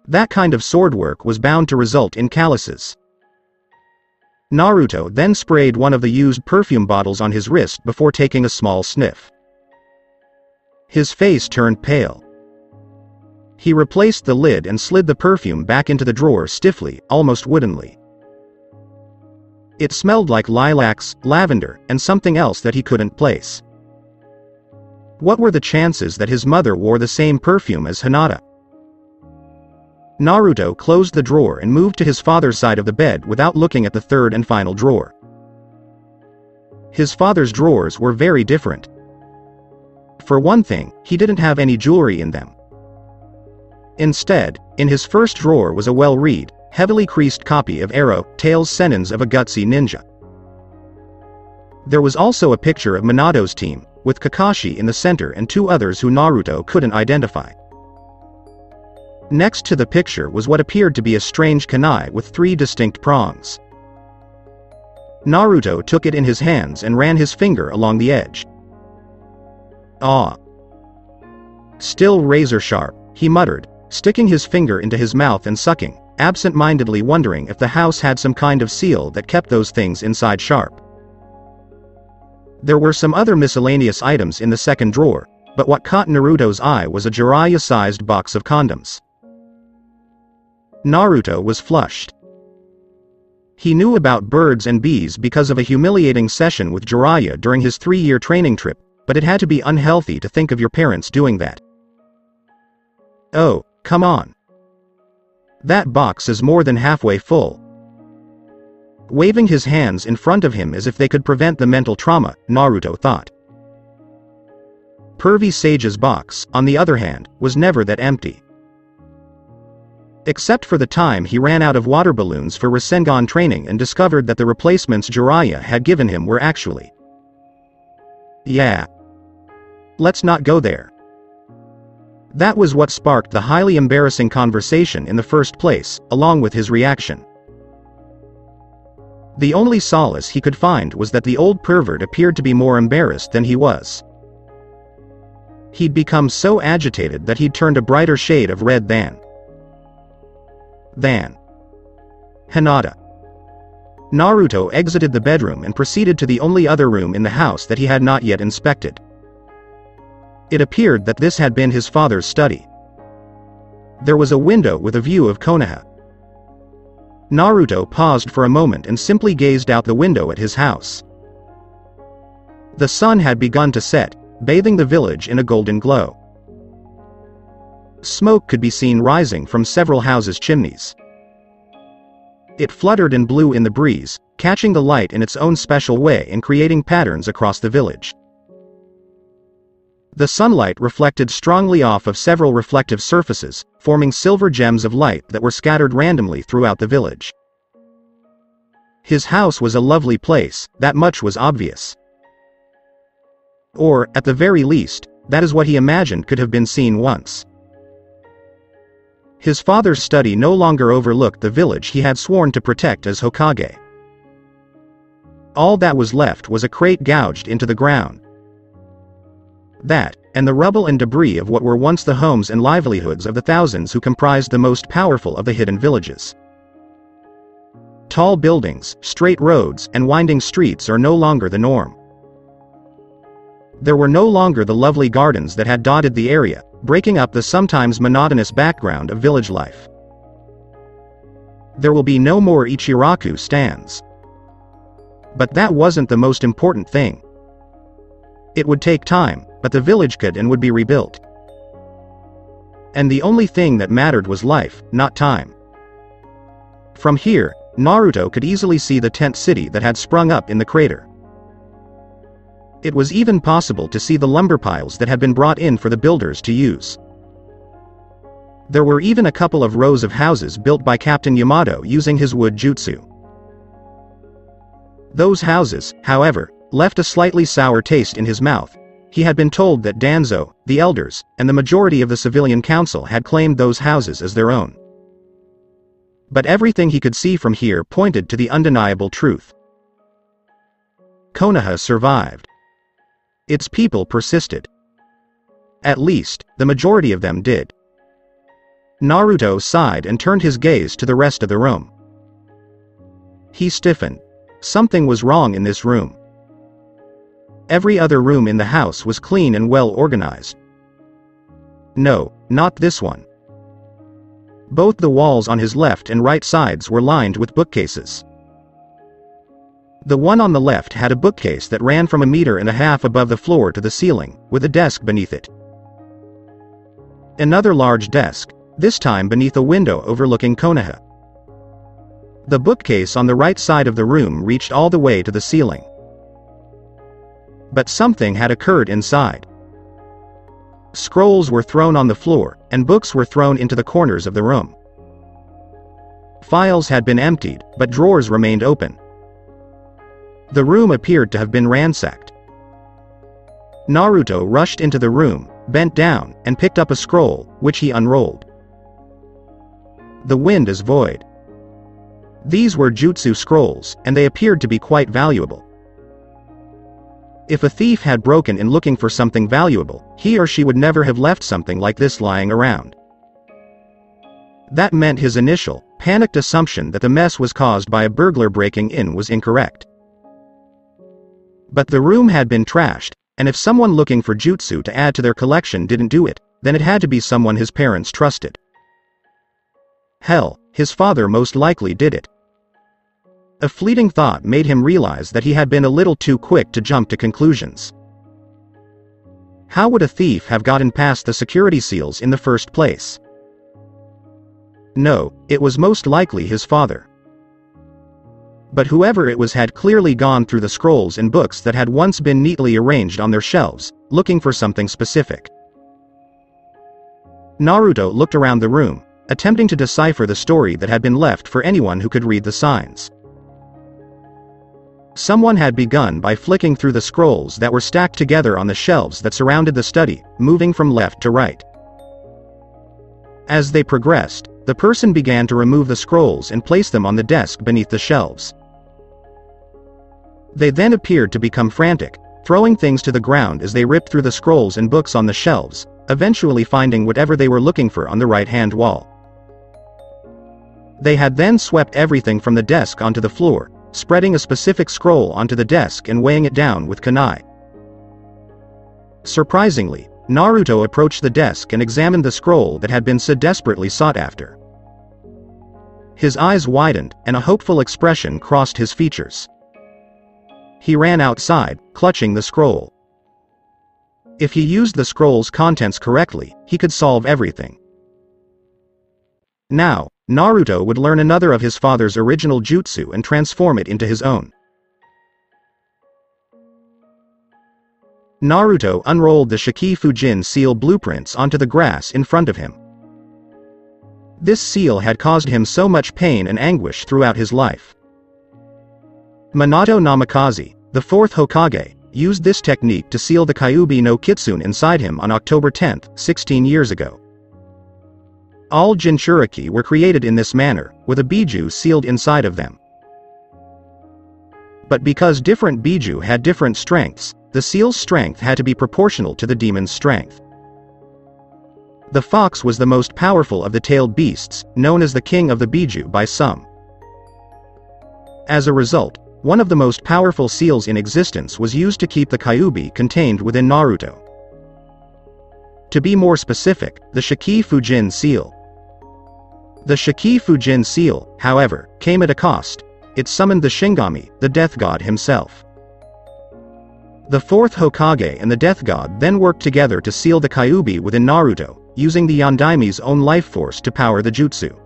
That kind of sword work was bound to result in calluses. Naruto then sprayed one of the used perfume bottles on his wrist before taking a small sniff. His face turned pale. He replaced the lid and slid the perfume back into the drawer stiffly, almost woodenly. It smelled like lilacs, lavender, and something else that he couldn't place. What were the chances that his mother wore the same perfume as Hinata? Naruto closed the drawer and moved to his father's side of the bed without looking at the third and final drawer. His father's drawers were very different. For one thing, he didn't have any jewelry in them. Instead, in his first drawer was a well-read, heavily creased copy of Arrow, Tales Senins of a Gutsy Ninja. There was also a picture of Minato's team, with Kakashi in the center and 2 others who Naruto couldn't identify. Next to the picture was what appeared to be a strange kunai with 3 distinct prongs. Naruto took it in his hands and ran his finger along the edge. "Ah. Still razor sharp," he muttered, sticking his finger into his mouth and sucking, absent-mindedly wondering if the house had some kind of seal that kept those things inside sharp. There were some other miscellaneous items in the second drawer, but what caught Naruto's eye was a Jiraiya-sized box of condoms. Naruto was flushed. He knew about birds and bees because of a humiliating session with Jiraiya during his 3-year training trip, but it had to be unhealthy to think of your parents doing that. Oh, come on. That box is more than halfway full. Waving his hands in front of him as if they could prevent the mental trauma, Naruto thought. Pervy Sage's box, on the other hand, was never that empty. Except for the time he ran out of water balloons for Rasengan training and discovered that the replacements Jiraiya had given him were actually... Yeah. Let's not go there. That was what sparked the highly embarrassing conversation in the first place, along with his reaction. The only solace he could find was that the old pervert appeared to be more embarrassed than he was. He'd become so agitated that he'd turned a brighter shade of red than Hinata. Naruto exited the bedroom and proceeded to the only other room in the house that he had not yet inspected. It appeared that this had been his father's study. There was a window with a view of Konoha. Naruto paused for a moment and simply gazed out the window at his house. The sun had begun to set, bathing the village in a golden glow. Smoke could be seen rising from several houses' chimneys. It fluttered and blew in the breeze, catching the light in its own special way and creating patterns across the village. The sunlight reflected strongly off of several reflective surfaces, forming silver gems of light that were scattered randomly throughout the village. His house was a lovely place, that much was obvious. Or, at the very least, that is what he imagined could have been seen once. His father's study no longer overlooked the village he had sworn to protect as Hokage. All that was left was a crate gouged into the ground. That, and the rubble and debris of what were once the homes and livelihoods of the thousands who comprised the most powerful of the hidden villages. Tall buildings, straight roads, and winding streets are no longer the norm. There were no longer the lovely gardens that had dotted the area, breaking up the sometimes monotonous background of village life. There will be no more Ichiraku stands. But that wasn't the most important thing. It would take time, but the village could and would be rebuilt. And the only thing that mattered was life, not time. From here, Naruto could easily see the tent city that had sprung up in the crater. It was even possible to see the lumber piles that had been brought in for the builders to use. There were even a couple of rows of houses built by Captain Yamato using his wood jutsu. Those houses, however, left a slightly sour taste in his mouth. He had been told that Danzo, the elders, and the majority of the civilian council had claimed those houses as their own. But everything he could see from here pointed to the undeniable truth. Konoha survived. Its people persisted. At least, the majority of them did. Naruto sighed and turned his gaze to the rest of the room. He stiffened. Something was wrong in this room. Every other room in the house was clean and well organized. No, not this one. Both the walls on his left and right sides were lined with bookcases. The one on the left had a bookcase that ran from 1.5 meters above the floor to the ceiling, with a desk beneath it. Another large desk, this time beneath a window overlooking Konoha. The bookcase on the right side of the room reached all the way to the ceiling. But something had occurred inside. Scrolls were thrown on the floor, and books were thrown into the corners of the room. Files had been emptied, but drawers remained open. The room appeared to have been ransacked. Naruto rushed into the room, bent down, and picked up a scroll, which he unrolled. The wind is void. These were jutsu scrolls, and they appeared to be quite valuable. If a thief had broken in looking for something valuable, he or she would never have left something like this lying around. That meant his initial, panicked assumption that the mess was caused by a burglar breaking in was incorrect. But the room had been trashed, and if someone looking for jutsu to add to their collection didn't do it, then it had to be someone his parents trusted. Hell, his father most likely did it. A fleeting thought made him realize that he had been a little too quick to jump to conclusions. How would a thief have gotten past the security seals in the first place? No, it was most likely his father. But whoever it was had clearly gone through the scrolls and books that had once been neatly arranged on their shelves, looking for something specific. Naruto looked around the room, attempting to decipher the story that had been left for anyone who could read the signs. Someone had begun by flicking through the scrolls that were stacked together on the shelves that surrounded the study, moving from left to right. As they progressed, the person began to remove the scrolls and place them on the desk beneath the shelves. They then appeared to become frantic, throwing things to the ground as they ripped through the scrolls and books on the shelves, eventually finding whatever they were looking for on the right-hand wall. They had then swept everything from the desk onto the floor, spreading a specific scroll onto the desk and weighing it down with kunai. Surprisingly, Naruto approached the desk and examined the scroll that had been so desperately sought after. His eyes widened, and a hopeful expression crossed his features. He ran outside, clutching the scroll. If he used the scroll's contents correctly, he could solve everything. Now, Naruto would learn another of his father's original jutsu and transform it into his own. Naruto unrolled the Shiki-Fujin seal blueprints onto the grass in front of him. This seal had caused him so much pain and anguish throughout his life. Minato Namikaze, the fourth Hokage, used this technique to seal the Kyuubi no Kitsune inside him on October 10, 16 years ago. All Jinchuriki were created in this manner, with a Biju sealed inside of them. But because different Biju had different strengths, the seal's strength had to be proportional to the demon's strength. The fox was the most powerful of the tailed beasts, known as the king of the Biju by some. As a result, one of the most powerful seals in existence was used to keep the Kyuubi contained within Naruto. To be more specific, the Shiki-Fujin seal. The Shiki-Fujin seal, however, came at a cost. It summoned the Shingami, the death god himself. The fourth Hokage and the death god then worked together to seal the Kyuubi within Naruto, using the Yondaimi's own life force to power the jutsu.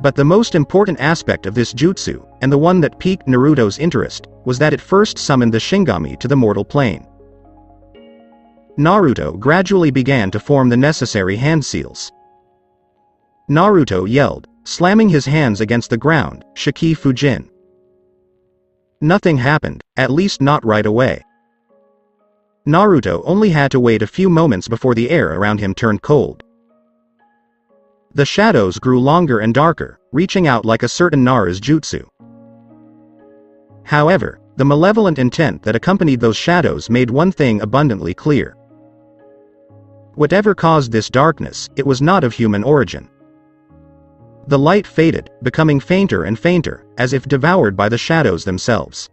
But the most important aspect of this jutsu, and the one that piqued Naruto's interest, was that it first summoned the Shingami to the mortal plane. Naruto gradually began to form the necessary hand seals. Naruto yelled, slamming his hands against the ground, "Shiki-Fujin." Nothing happened, at least not right away. Naruto only had to wait a few moments before the air around him turned cold. The shadows grew longer and darker, reaching out like a certain Nara's jutsu. However, the malevolent intent that accompanied those shadows made one thing abundantly clear. Whatever caused this darkness, it was not of human origin. The light faded, becoming fainter and fainter, as if devoured by the shadows themselves.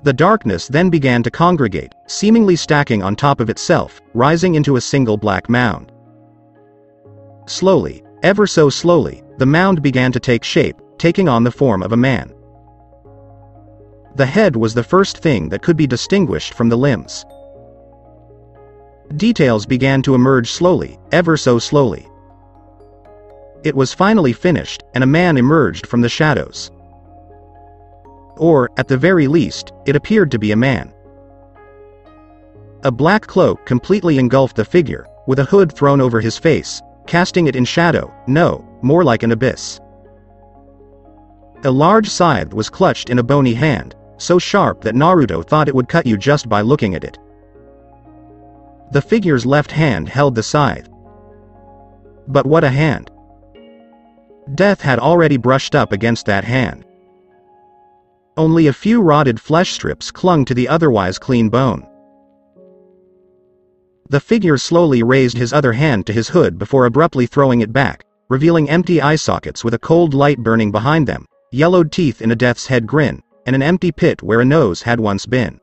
The darkness then began to congregate, seemingly stacking on top of itself, rising into a single black mound. Slowly, ever so slowly, the mound began to take shape, taking on the form of a man. The head was the first thing that could be distinguished from the limbs. Details began to emerge slowly, ever so slowly. It was finally finished, and a man emerged from the shadows. Or, at the very least, it appeared to be a man. A black cloak completely engulfed the figure, with a hood thrown over his face, casting it in shadow, no, more like an abyss. A large scythe was clutched in a bony hand, so sharp that Naruto thought it would cut you just by looking at it. The figure's left hand held the scythe. But what a hand! Death had already brushed up against that hand. Only a few rotted flesh strips clung to the otherwise clean bone. The figure slowly raised his other hand to his hood before abruptly throwing it back, revealing empty eye sockets with a cold light burning behind them, yellowed teeth in a death's head grin, and an empty pit where a nose had once been.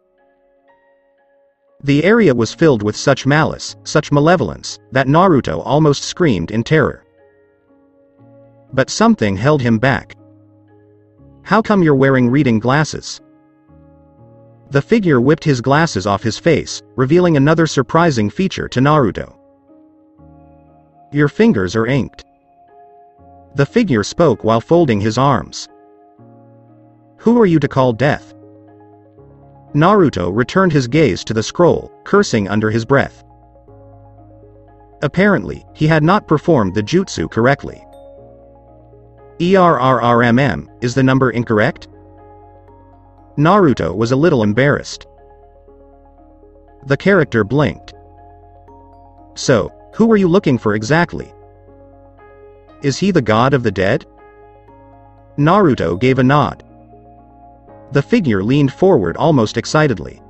The area was filled with such malice, such malevolence, that Naruto almost screamed in terror. But something held him back. How come you're wearing reading glasses? The figure whipped his glasses off his face, revealing another surprising feature to Naruto. Your fingers are inked. The figure spoke while folding his arms. Who are you to call death? Naruto returned his gaze to the scroll, cursing under his breath. Apparently, he had not performed the jutsu correctly. ERRRMM, is the number incorrect? Naruto was a little embarrassed. The character blinked. So, who are you looking for exactly? Is he the god of the dead? Naruto gave a nod. The figure leaned forward almost excitedly.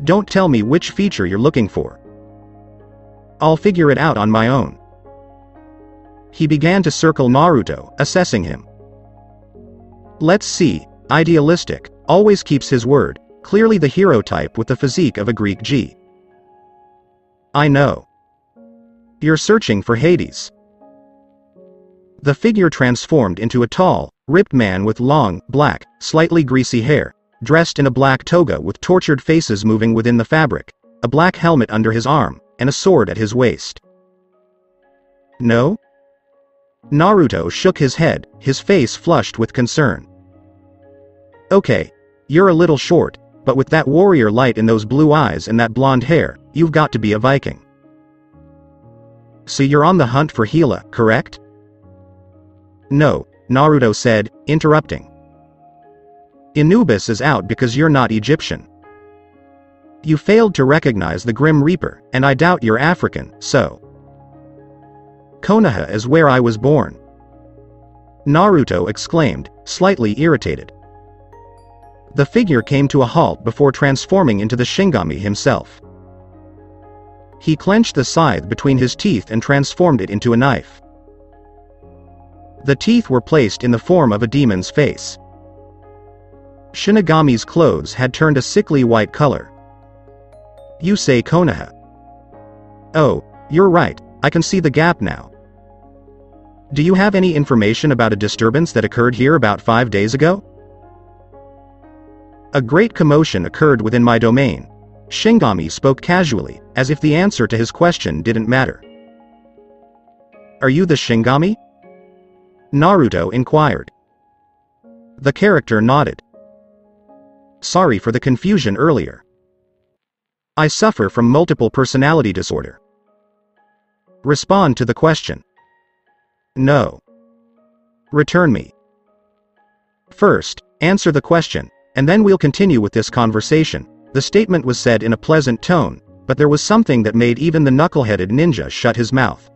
Don't tell me which feature you're looking for. I'll figure it out on my own. He began to circle Naruto, assessing him. Let's see, idealistic, always keeps his word, clearly the hero type with the physique of a Greek G. I know. You're searching for Hades. The figure transformed into a tall, ripped man with long, black, slightly greasy hair, dressed in a black toga with tortured faces moving within the fabric, a black helmet under his arm, and a sword at his waist. No? Naruto shook his head, his face flushed with concern. Okay, you're a little short, but with that warrior light in those blue eyes and that blonde hair, you've got to be a Viking. So you're on the hunt for Hela, correct? No, Naruto said, interrupting. Anubis is out because you're not Egyptian. You failed to recognize the Grim Reaper, and I doubt you're African, so. Konoha is where I was born. Naruto exclaimed, slightly irritated. The figure came to a halt before transforming into the Shinigami himself. He clenched the scythe between his teeth and transformed it into a knife. The teeth were placed in the form of a demon's face. Shinigami's clothes had turned a sickly white color. You say Konoha. Oh, you're right, I can see the gap now. Do you have any information about a disturbance that occurred here about 5 days ago? A great commotion occurred within my domain. Shinigami spoke casually, as if the answer to his question didn't matter. Are you the Shinigami? Naruto inquired. The character nodded. Sorry for the confusion earlier. I suffer from multiple personality disorder. Respond to the question. No. Return me. First, answer the question, and then we'll continue with this conversation. The statement was said in a pleasant tone, but there was something that made even the knuckle-headed ninja shut his mouth.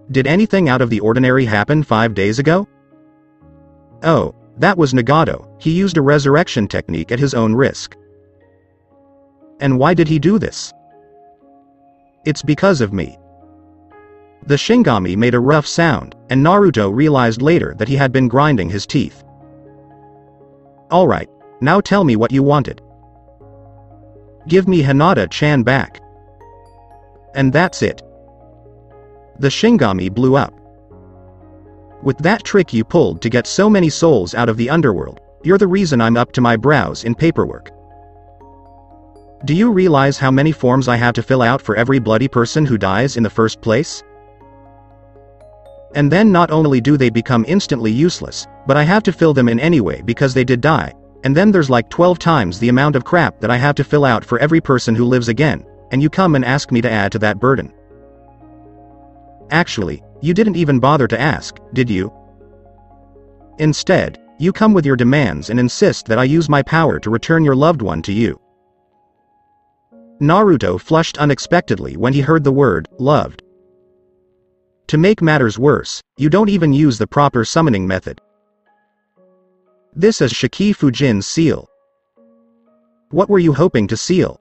Did anything out of the ordinary happen 5 days ago? Oh, that was Nagato. He used a resurrection technique at his own risk. And why did he do this? It's because of me. The Shinigami made a rough sound, and Naruto realized later that he had been grinding his teeth. Alright, now tell me what you wanted. Give me Hinata-chan back. And that's it. The Shinigami blew up. With that trick you pulled to get so many souls out of the underworld, you're the reason I'm up to my brows in paperwork. Do you realize how many forms I have to fill out for every bloody person who dies in the first place? And then not only do they become instantly useless, but I have to fill them in anyway because they did die, and then there's like 12 times the amount of crap that I have to fill out for every person who lives again, and you come and ask me to add to that burden. Actually, you didn't even bother to ask, did you? Instead, you come with your demands and insist that I use my power to return your loved one to you. Naruto flushed unexpectedly when he heard the word, loved. To make matters worse, you don't even use the proper summoning method. This is Shiki Fujin's seal. What were you hoping to seal?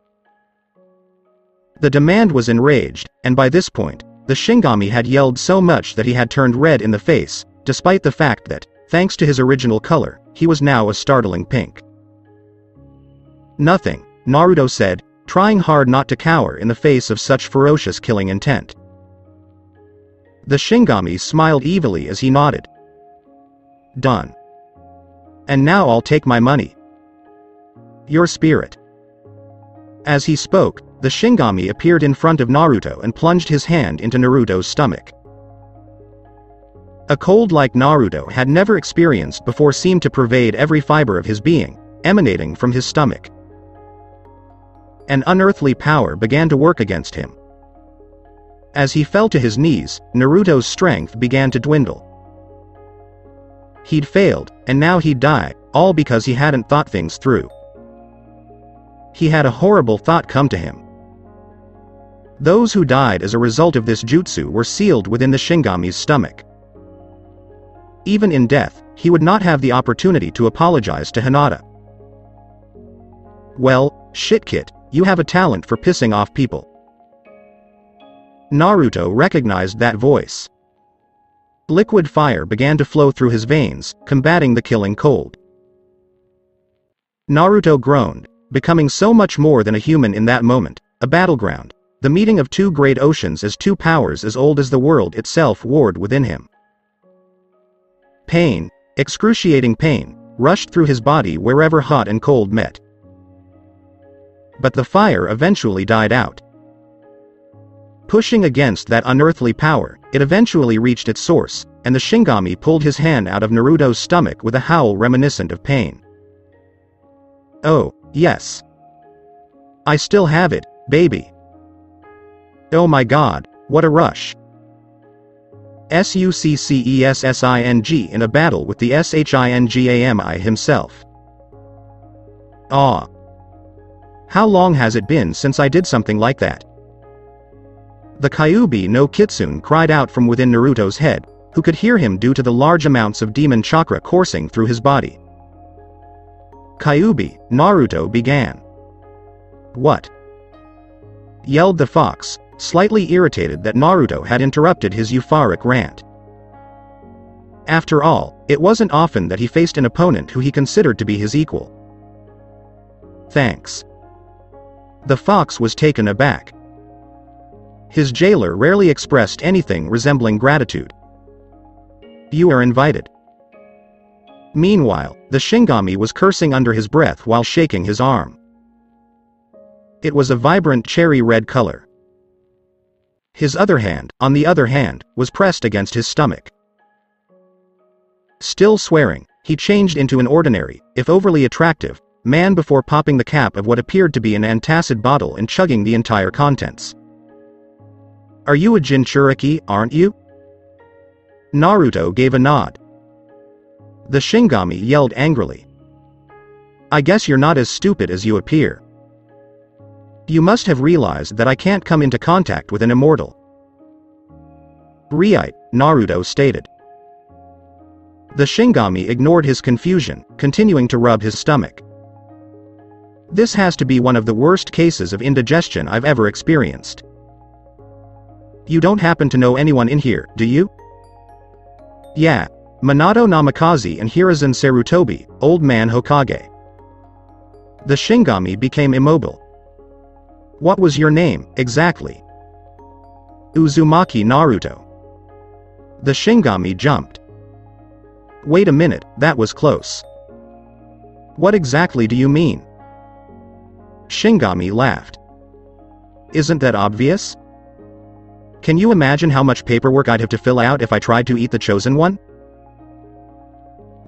The demand was enraged, and by this point, the Shinigami had yelled so much that he had turned red in the face, despite the fact that, thanks to his original color, he was now a startling pink. Nothing, Naruto said, trying hard not to cower in the face of such ferocious killing intent. The Shinigami smiled evilly as he nodded. Done. And now I'll take my money. Your spirit. As he spoke, the Shinigami appeared in front of Naruto and plunged his hand into Naruto's stomach. A cold like Naruto had never experienced before seemed to pervade every fiber of his being, emanating from his stomach. An unearthly power began to work against him. As he fell to his knees, Naruto's strength began to dwindle. He'd failed, and now he'd die, all because he hadn't thought things through. He had a horrible thought come to him. Those who died as a result of this jutsu were sealed within the Shinigami's stomach. Even in death, he would not have the opportunity to apologize to Hinata. Well, shit kid, you have a talent for pissing off people. Naruto recognized that voice. Liquid fire began to flow through his veins, combating the killing cold. Naruto groaned, becoming so much more than a human in that moment, a battleground, the meeting of two great oceans as two powers as old as the world itself warred within him. Pain, excruciating pain, rushed through his body wherever hot and cold met. But the fire eventually died out. Pushing against that unearthly power, it eventually reached its source, and the Shinigami pulled his hand out of Naruto's stomach with a howl reminiscent of pain. Oh, yes. I still have it, baby. Oh my god, what a rush. Successing in a battle with the Shingami himself. Ah. How long has it been since I did something like that? The Kyuubi no Kitsune cried out from within Naruto's head, who could hear him due to the large amounts of demon chakra coursing through his body. Kyuubi, Naruto began. What? Yelled the fox, slightly irritated that Naruto had interrupted his euphoric rant. After all, it wasn't often that he faced an opponent who he considered to be his equal. Thanks. The fox was taken aback. His jailer rarely expressed anything resembling gratitude. You are invited. Meanwhile, the Shinigami was cursing under his breath while shaking his arm. It was a vibrant cherry red color. His other hand, on the other hand, was pressed against his stomach. Still swearing, he changed into an ordinary, if overly attractive, man before popping the cap of what appeared to be an antacid bottle and chugging the entire contents. Are you a Jinchuriki, aren't you? Naruto gave a nod. The Shinigami yelled angrily. I guess you're not as stupid as you appear. You must have realized that I can't come into contact with an immortal. Right, Naruto stated. The Shinigami ignored his confusion, continuing to rub his stomach. This has to be one of the worst cases of indigestion I've ever experienced. You don't happen to know anyone in here, do you? Yeah, Minato Namikaze and Hiruzen Sarutobi, old man Hokage. The Shinigami became immobile. What was your name, exactly? Uzumaki Naruto. The Shinigami jumped. Wait a minute, that was close. What exactly do you mean? Shinigami laughed. Isn't that obvious? Can you imagine how much paperwork I'd have to fill out if I tried to eat the chosen one?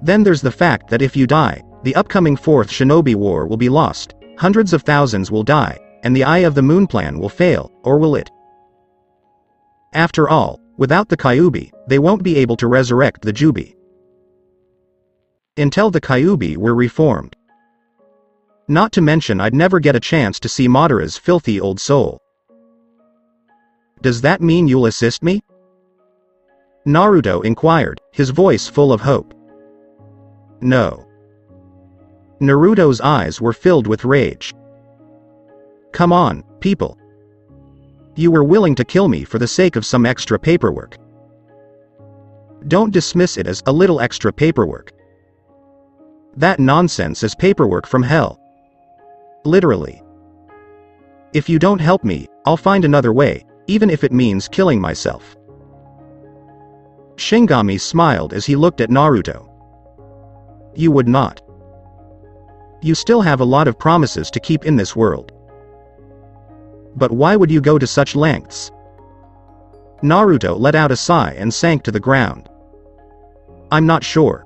Then there's the fact that if you die, the upcoming 4th Shinobi War will be lost, hundreds of thousands will die, and the Eye of the Moon plan will fail, or will it? After all, without the Kyuubi, they won't be able to resurrect the Jubi. Until the Kyuubi were reformed. Not to mention I'd never get a chance to see Madara's filthy old soul. Does that mean you'll assist me? Naruto inquired, his voice full of hope. No. Naruto's eyes were filled with rage. Come on, people. You were willing to kill me for the sake of some extra paperwork. Don't dismiss it as a little extra paperwork. That nonsense is paperwork from hell. Literally. If you don't help me, I'll find another way, even if it means killing myself. Shinigami smiled as he looked at Naruto. You would not. You still have a lot of promises to keep in this world. But why would you go to such lengths? Naruto let out a sigh and sank to the ground. I'm not sure.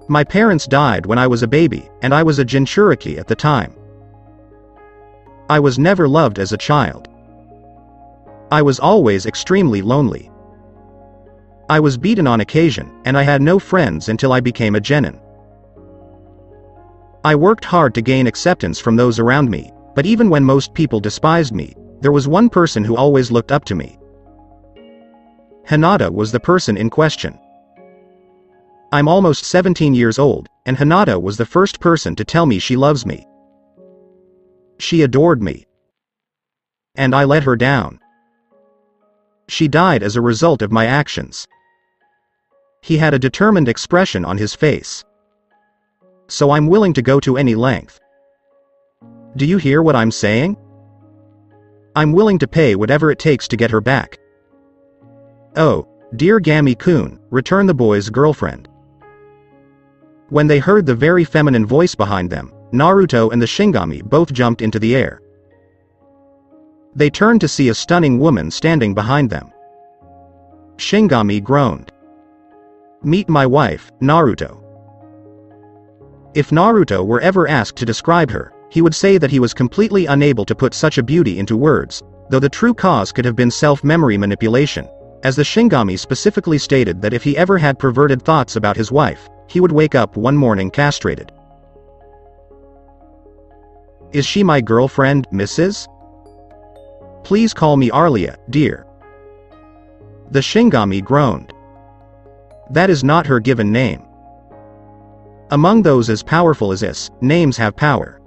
My parents died when I was a baby, and I was a Jinchuriki at the time. I was never loved as a child. I was always extremely lonely. I was beaten on occasion, and I had no friends until I became a genin. I worked hard to gain acceptance from those around me, but even when most people despised me, there was one person who always looked up to me. Hinata was the person in question. I'm almost 17 years old, and Hinata was the first person to tell me she loves me. She adored me. And I let her down. She died as a result of my actions. He had a determined expression on his face. So I'm willing to go to any length. Do you hear what I'm saying? I'm willing to pay whatever it takes to get her back. Oh, dear Gami-kun, returned the boy's girlfriend. When they heard the very feminine voice behind them, Naruto and the Shinigami both jumped into the air. They turned to see a stunning woman standing behind them. Shinigami groaned. Meet my wife, Naruto. If Naruto were ever asked to describe her, he would say that he was completely unable to put such a beauty into words, though the true cause could have been self-memory manipulation, as the Shinigami specifically stated that if he ever had perverted thoughts about his wife, he would wake up one morning castrated. Is she my girlfriend, Mrs.? Please call me Arlia, dear. The Shinigami groaned. That is not her given name. Among those as powerful as us, names have power.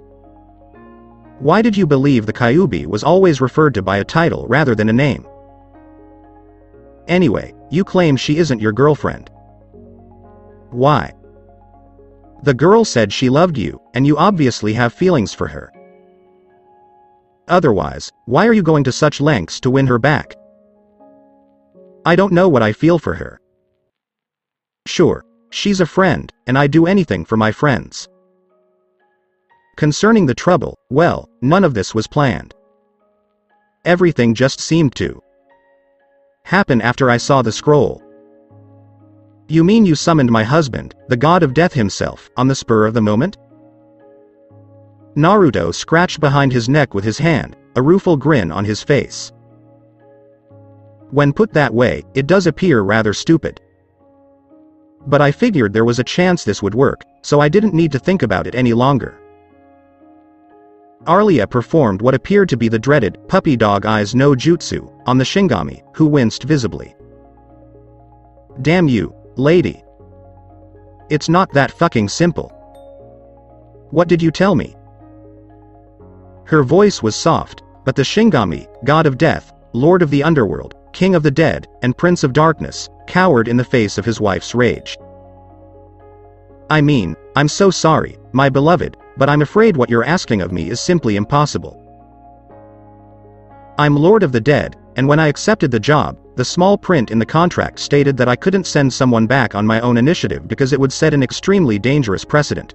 Why did you believe the Kyuubi was always referred to by a title rather than a name? Anyway, you claim she isn't your girlfriend. Why? The girl said she loved you, and you obviously have feelings for her. Otherwise, why are you going to such lengths to win her back? I don't know what I feel for her. Sure, she's a friend, and I'd do anything for my friends. Concerning the trouble, well, none of this was planned. Everything just seemed to happen after I saw the scroll. You mean you summoned my husband, the god of death himself, on the spur of the moment? Naruto scratched behind his neck with his hand, a rueful grin on his face. When put that way, it does appear rather stupid. But I figured there was a chance this would work, so I didn't need to think about it any longer. Arlia performed what appeared to be the dreaded puppy dog eyes no jutsu on the Shinigami, who winced visibly. Damn you, lady. It's not that fucking simple. What did you tell me? Her voice was soft, but the Shinigami, god of death, lord of the underworld, king of the dead, and prince of darkness, cowered in the face of his wife's rage. I mean, I'm so sorry, my beloved, but I'm afraid what you're asking of me is simply impossible. I'm Lord of the Dead, and when I accepted the job, the small print in the contract stated that I couldn't send someone back on my own initiative because it would set an extremely dangerous precedent.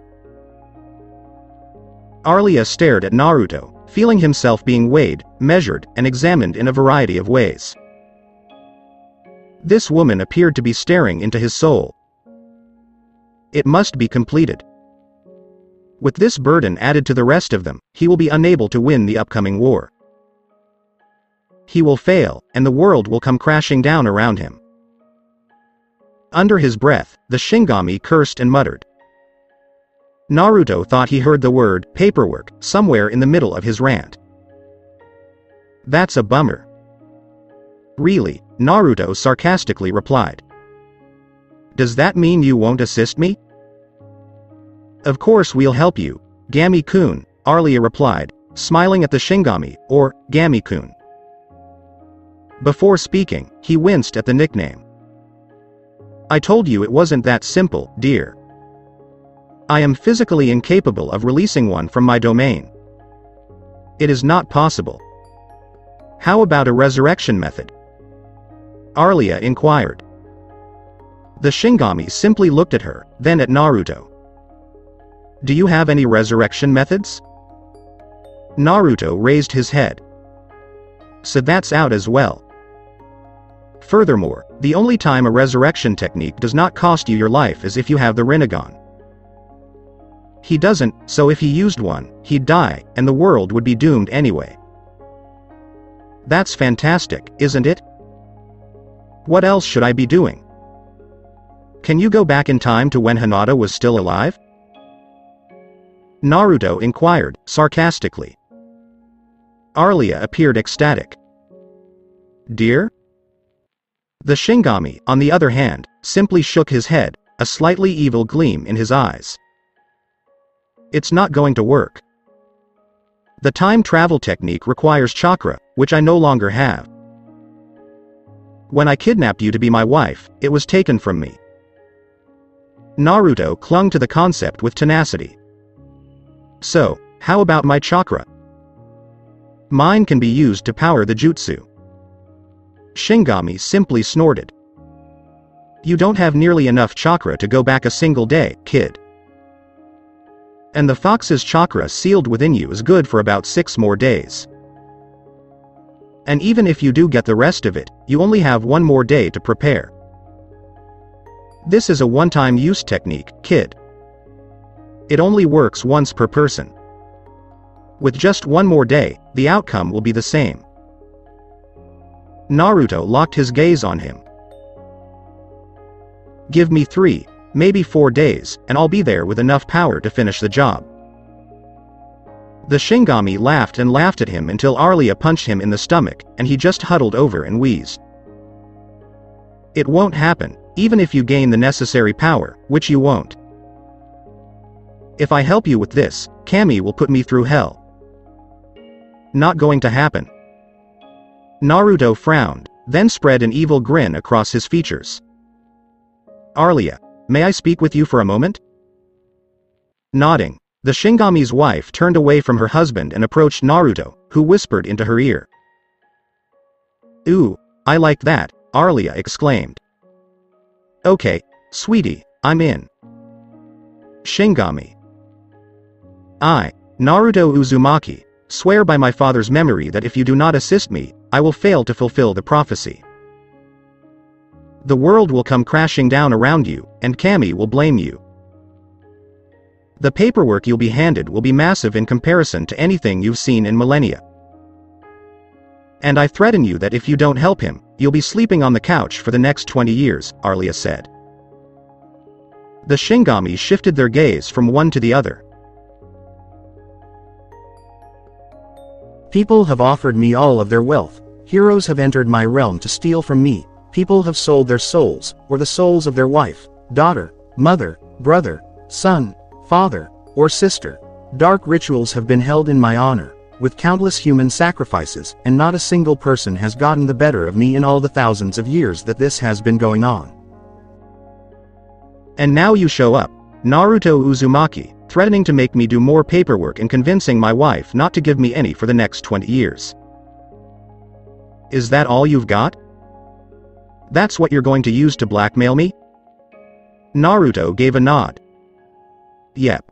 Arlia stared at Naruto, feeling himself being weighed, measured, and examined in a variety of ways. This woman appeared to be staring into his soul. It must be completed. With this burden added to the rest of them, he will be unable to win the upcoming war. He will fail, and the world will come crashing down around him. Under his breath, the Shinigami cursed and muttered. Naruto thought he heard the word paperwork somewhere in the middle of his rant. That's a bummer. Really, Naruto sarcastically replied. Does that mean you won't assist me? Of course we'll help you, Gami-kun, Arlia replied, smiling at the Shinigami, or Gami-kun. Before speaking, he winced at the nickname. I told you it wasn't that simple, dear. I am physically incapable of releasing one from my domain. It is not possible. How about a resurrection method? Arlia inquired. The Shinigami simply looked at her, then at Naruto. Do you have any resurrection methods? Naruto raised his head. So that's out as well. Furthermore, the only time a resurrection technique does not cost you your life is if you have the Rinnegan. He doesn't, so if he used one, he'd die, and the world would be doomed anyway. That's fantastic, isn't it? What else should I be doing? Can you go back in time to when Hinata was still alive? Naruto inquired, sarcastically. Arlia appeared ecstatic. Dear? The Shinigami, on the other hand, simply shook his head, a slightly evil gleam in his eyes. It's not going to work. The time travel technique requires chakra, which I no longer have. When I kidnapped you to be my wife, it was taken from me. Naruto clung to the concept with tenacity. So, how about my chakra? Mine can be used to power the jutsu. Shinigami simply snorted. You don't have nearly enough chakra to go back a single day, kid. And the fox's chakra sealed within you is good for about 6 more days. And even if you do get the rest of it, you only have 1 more day to prepare. This is a one-time use technique, kid. It only works once per person. With just 1 more day, the outcome will be the same. Naruto locked his gaze on him. Give me 3, maybe 4 days, and I'll be there with enough power to finish the job. The Shinigami laughed and laughed at him until Arlia punched him in the stomach, and he just huddled over and wheezed. It won't happen, even if you gain the necessary power, which you won't. If I help you with this, Kami will put me through hell. Not going to happen. Naruto frowned, then spread an evil grin across his features. Arlia, may I speak with you for a moment? Nodding, the Shinigami's wife turned away from her husband and approached Naruto, who whispered into her ear. Ooh, I like that, Arlia exclaimed. Okay, sweetie, I'm in. Shinigami. I, Naruto Uzumaki, swear by my father's memory that if you do not assist me, I will fail to fulfill the prophecy. The world will come crashing down around you, and Kami will blame you. The paperwork you'll be handed will be massive in comparison to anything you've seen in millennia. And I threaten you that if you don't help him, you'll be sleeping on the couch for the next 20 years, Arlia said. The Shinigami shifted their gaze from one to the other. People have offered me all of their wealth. Heroes have entered my realm to steal from me. People have sold their souls, or the souls of their wife, daughter, mother, brother, son, father, or sister. Dark rituals have been held in my honor, with countless human sacrifices, and not a single person has gotten the better of me in all the thousands of years that this has been going on. And now you show up, Naruto Uzumaki, threatening to make me do more paperwork and convincing my wife not to give me any for the next 20 years. Is that all you've got? That's what you're going to use to blackmail me? Naruto gave a nod. Yep.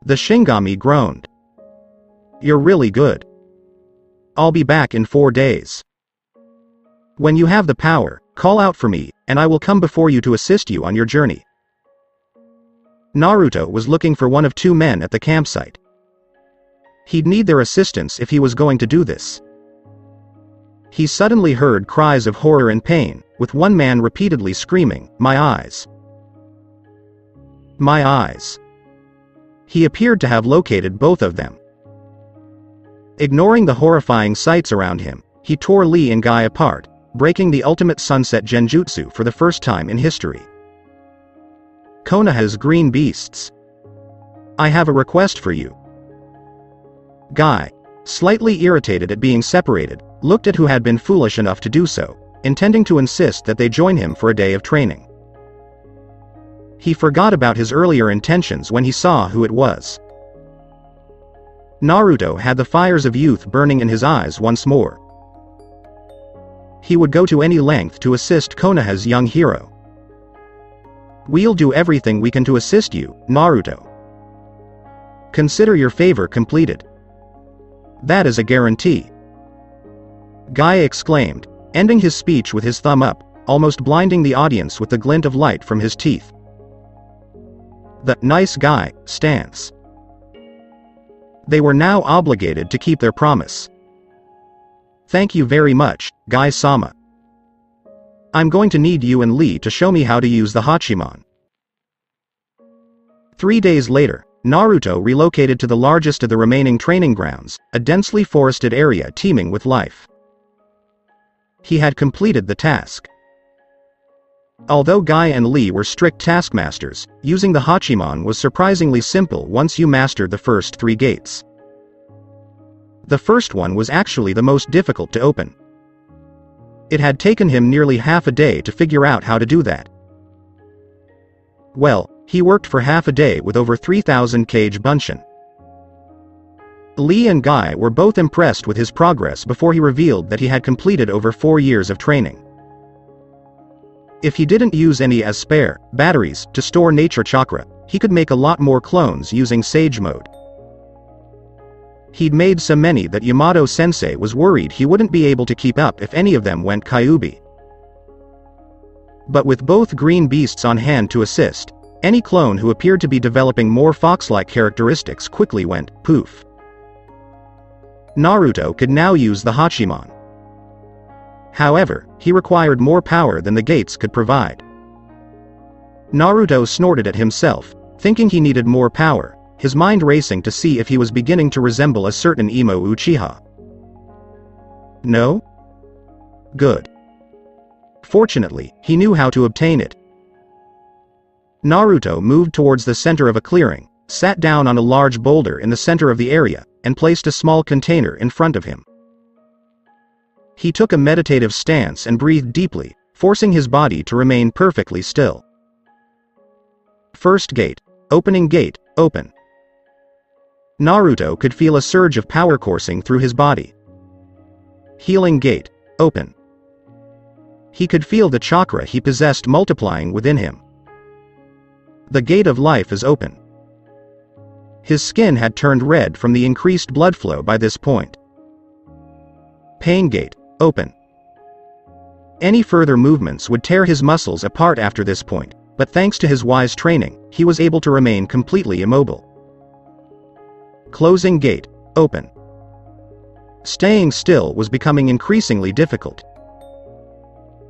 The Shinigami groaned. You're really good. I'll be back in 4 days. When you have the power, call out for me, and I will come before you to assist you on your journey. Naruto was looking for one of 2 men at the campsite. He'd need their assistance if he was going to do this. He suddenly heard cries of horror and pain, with one man repeatedly screaming, "My eyes! My eyes!" He appeared to have located both of them. Ignoring the horrifying sights around him, he tore Lee and Guy apart, breaking the ultimate sunset genjutsu for the first time in history. Konoha's green beasts. I have a request for you. Guy, slightly irritated at being separated, looked at who had been foolish enough to do so, intending to insist that they join him for a day of training. He forgot about his earlier intentions when he saw who it was. Naruto had the fires of youth burning in his eyes once more. He would go to any length to assist Konoha's young hero. We'll do everything we can to assist you, Naruto. Consider your favor completed. That is a guarantee. Guy exclaimed, ending his speech with his thumb up, almost blinding the audience with the glint of light from his teeth. The nice guy stance. They were now obligated to keep their promise. Thank you very much, Guy-sama. I'm going to need you and Lee to show me how to use the Hachiman. 3 days later, Naruto relocated to the largest of the remaining training grounds, a densely forested area teeming with life. He had completed the task. Although Guy and Lee were strict taskmasters, using the Hachiman was surprisingly simple once you mastered the first 3 gates. The first one was actually the most difficult to open. It had taken him nearly half a day to figure out how to do that. Well, he worked for half a day with over 3,000 kage bunshin. Lee and Guy were both impressed with his progress before he revealed that he had completed over 4 years of training. If he didn't use any as spare batteries to store nature chakra, he could make a lot more clones using Sage mode. He'd made so many that Yamato-sensei was worried he wouldn't be able to keep up if any of them went Kyuubi. But with both green beasts on hand to assist, any clone who appeared to be developing more fox-like characteristics quickly went poof. Naruto could now use the Hachiman. However, he required more power than the gates could provide. Naruto snorted at himself, thinking he needed more power, his mind racing to see if he was beginning to resemble a certain emo Uchiha. No? Good. Fortunately, he knew how to obtain it. Naruto moved towards the center of a clearing, sat down on a large boulder in the center of the area, and placed a small container in front of him. He took a meditative stance and breathed deeply, forcing his body to remain perfectly still. First gate, opening gate, open. Naruto could feel a surge of power coursing through his body. Healing gate, open. He could feel the chakra he possessed multiplying within him. The gate of life is open. His skin had turned red from the increased blood flow by this point. Pain gate, open. Any further movements would tear his muscles apart after this point, but thanks to his wise training, he was able to remain completely immobile. Closing gate, open. Staying still was becoming increasingly difficult.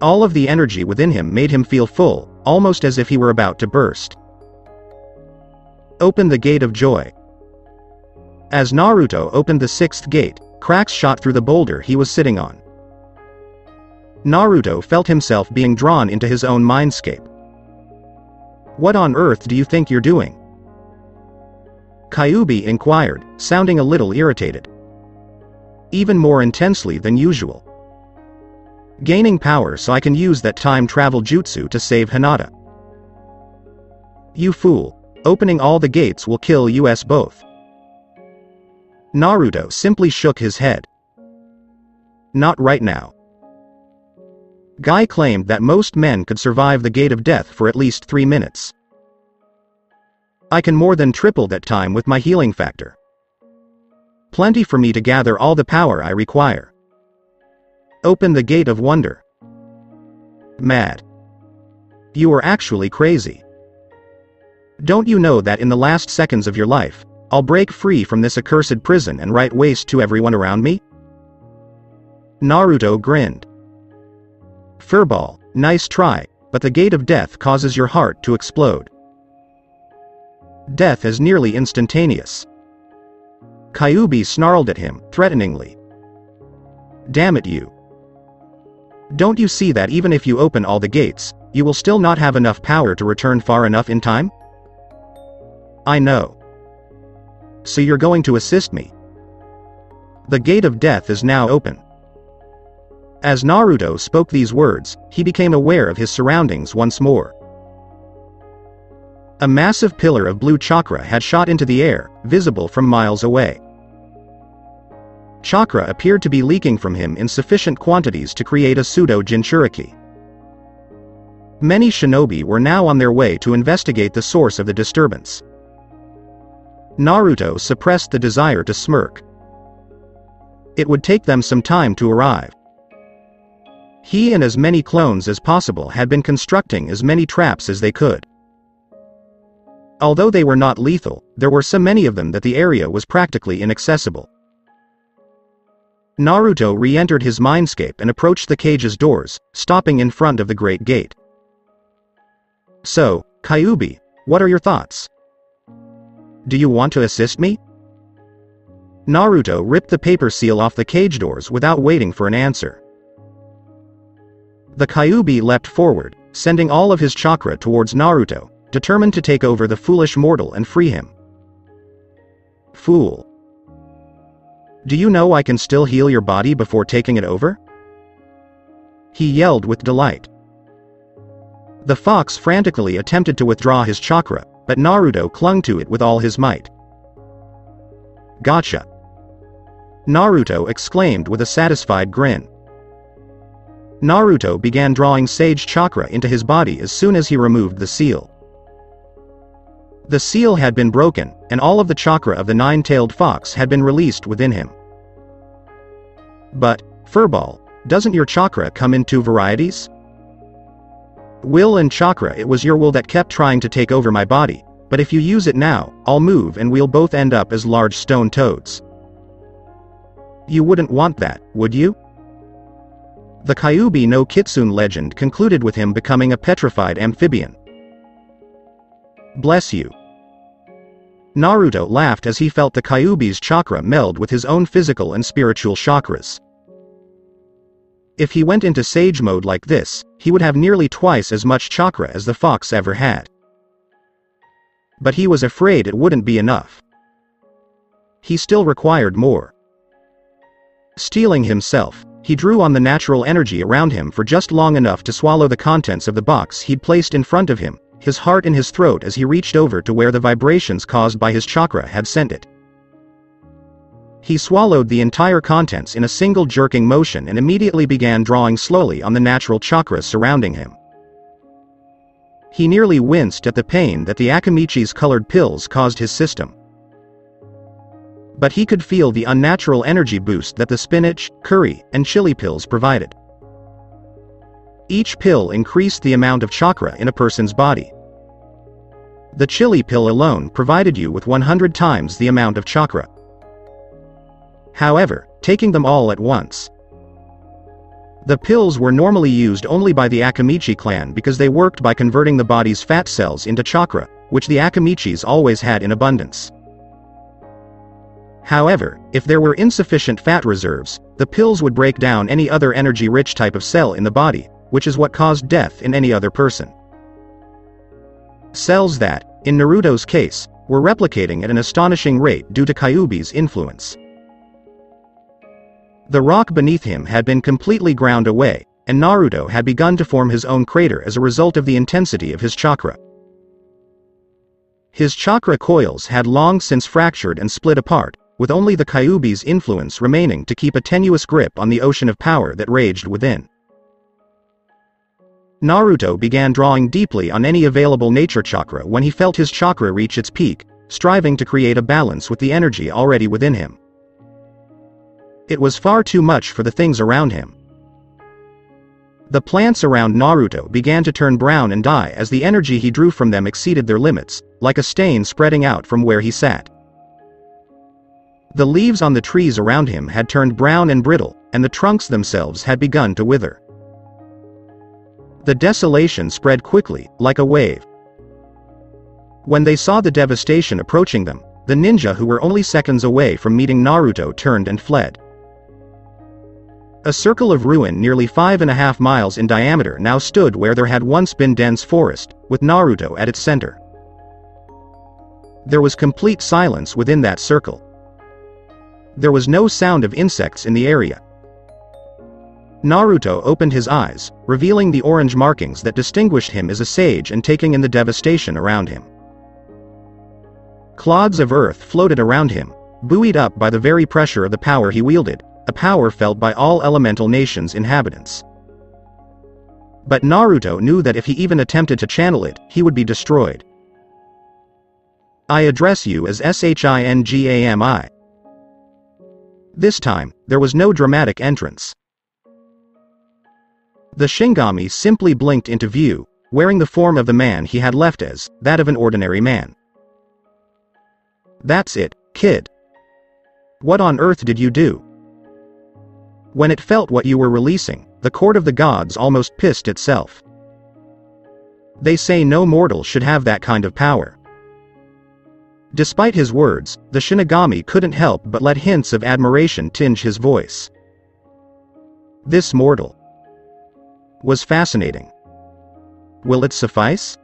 All of the energy within him made him feel full, almost as if he were about to burst. Open the gate of joy. As Naruto opened the 6th gate, cracks shot through the boulder he was sitting on. Naruto felt himself being drawn into his own mindscape. What on earth do you think you're doing? Kyuubi inquired, sounding a little irritated. Even more intensely than usual. Gaining power so I can use that time travel jutsu to save Hinata. You fool. Opening all the gates will kill us both. Naruto simply shook his head. Not right now. Guy claimed that most men could survive the gate of death for at least 3 minutes. I can more than triple that time with my healing factor. Plenty for me to gather all the power I require. Open the gate of wonder. Mad. You are actually crazy. Don't you know that in the last seconds of your life, I'll break free from this accursed prison and right waste to everyone around me? Naruto grinned. Furball, nice try, but the gate of death causes your heart to explode. Death is nearly instantaneous. Kyuubi snarled at him, threateningly. Damn it you. Don't you see that even if you open all the gates, you will still not have enough power to return far enough in time? I know. So you're going to assist me. The gate of death is now open. As Naruto spoke these words, he became aware of his surroundings once more. A massive pillar of blue chakra had shot into the air, visible from miles away. Chakra appeared to be leaking from him in sufficient quantities to create a pseudo-Jinchuriki. Many shinobi were now on their way to investigate the source of the disturbance. Naruto suppressed the desire to smirk. It would take them some time to arrive. He and as many clones as possible had been constructing as many traps as they could. Although they were not lethal, there were so many of them that the area was practically inaccessible. Naruto re-entered his mindscape and approached the cage's doors, stopping in front of the great gate. "So, Kyuubi, what are your thoughts? Do you want to assist me?" Naruto ripped the paper seal off the cage doors without waiting for an answer. The Kyuubi leapt forward, sending all of his chakra towards Naruto, determined to take over the foolish mortal and free him. "Fool. Do you know I can still heal your body before taking it over?" he yelled with delight. The fox frantically attempted to withdraw his chakra, but Naruto clung to it with all his might. "Gotcha!" Naruto exclaimed with a satisfied grin. Naruto began drawing sage chakra into his body as soon as he removed the seal. The seal had been broken, and all of the chakra of the nine-tailed fox had been released within him. "But, Furball, doesn't your chakra come in two varieties?" "Will and chakra. It was your will that kept trying to take over my body, but if you use it now, I'll move and we'll both end up as large stone toads." "You wouldn't want that, would you?" The Kyuubi no Kitsune legend concluded with him becoming a petrified amphibian. "Bless you." Naruto laughed as he felt the Kyuubi's chakra meld with his own physical and spiritual chakras. If he went into sage mode like this, he would have nearly twice as much chakra as the fox ever had. But he was afraid it wouldn't be enough. He still required more. Steeling himself, he drew on the natural energy around him for just long enough to swallow the contents of the box he'd placed in front of him, his heart in his throat as he reached over to where the vibrations caused by his chakra had sent it. He swallowed the entire contents in a single jerking motion and immediately began drawing slowly on the natural chakras surrounding him. He nearly winced at the pain that the Akimichi's colored pills caused his system. But he could feel the unnatural energy boost that the spinach, curry, and chili pills provided. Each pill increased the amount of chakra in a person's body. The chili pill alone provided you with 100 times the amount of chakra. However, taking them all at once. The pills were normally used only by the Akimichi clan because they worked by converting the body's fat cells into chakra, which the Akimichis always had in abundance. However, if there were insufficient fat reserves, the pills would break down any other energy-rich type of cell in the body, which is what caused death in any other person. Cells that, in Naruto's case, were replicating at an astonishing rate due to Kyuubi's influence. The rock beneath him had been completely ground away, and Naruto had begun to form his own crater as a result of the intensity of his chakra. His chakra coils had long since fractured and split apart, with only the Kyuubi's influence remaining to keep a tenuous grip on the ocean of power that raged within. Naruto began drawing deeply on any available nature chakra when he felt his chakra reach its peak, striving to create a balance with the energy already within him. It was far too much for the things around him. The plants around Naruto began to turn brown and die as the energy he drew from them exceeded their limits, like a stain spreading out from where he sat. The leaves on the trees around him had turned brown and brittle, and the trunks themselves had begun to wither. The desolation spread quickly, like a wave. When they saw the devastation approaching them, the ninja who were only seconds away from meeting Naruto turned and fled. A circle of ruin nearly 5.5 miles in diameter now stood where there had once been dense forest, with Naruto at its center. There was complete silence within that circle. There was no sound of insects in the area. Naruto opened his eyes, revealing the orange markings that distinguished him as a sage and taking in the devastation around him. Clods of earth floated around him, buoyed up by the very pressure of the power he wielded, a power felt by all elemental nations' inhabitants. But Naruto knew that if he even attempted to channel it, he would be destroyed. I address you as Shingami. This time, there was no dramatic entrance. The Shingami simply blinked into view, wearing the form of the man he had left as, that of an ordinary man. That's it, kid. What on earth did you do? When it felt what you were releasing, the court of the gods almost pissed itself. They say no mortal should have that kind of power. Despite his words, the Shinigami couldn't help but let hints of admiration tinge his voice. This mortal was fascinating. Will it suffice?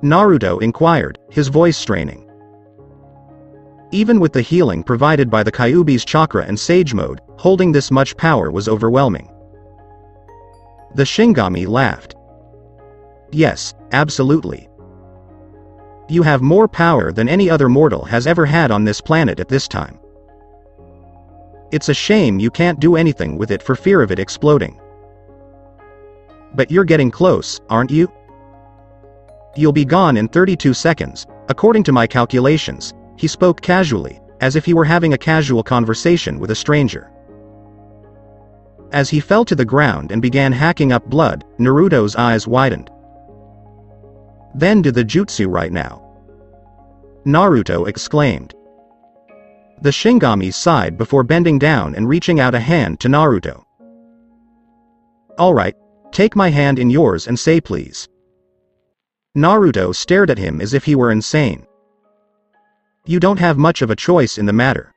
Naruto inquired, his voice straining. Even with the healing provided by the Kyuubi's chakra and Sage Mode, holding this much power was overwhelming. The Shingami laughed. Yes, absolutely. You have more power than any other mortal has ever had on this planet at this time. It's a shame you can't do anything with it for fear of it exploding. But you're getting close, aren't you? You'll be gone in 32 seconds, according to my calculations. He spoke casually, as if he were having a casual conversation with a stranger. As he fell to the ground and began hacking up blood, Naruto's eyes widened. Then do the jutsu right now. Naruto exclaimed. The Shingami sighed before bending down and reaching out a hand to Naruto. Alright, take my hand in yours and say please. Naruto stared at him as if he were insane. You don't have much of a choice in the matter.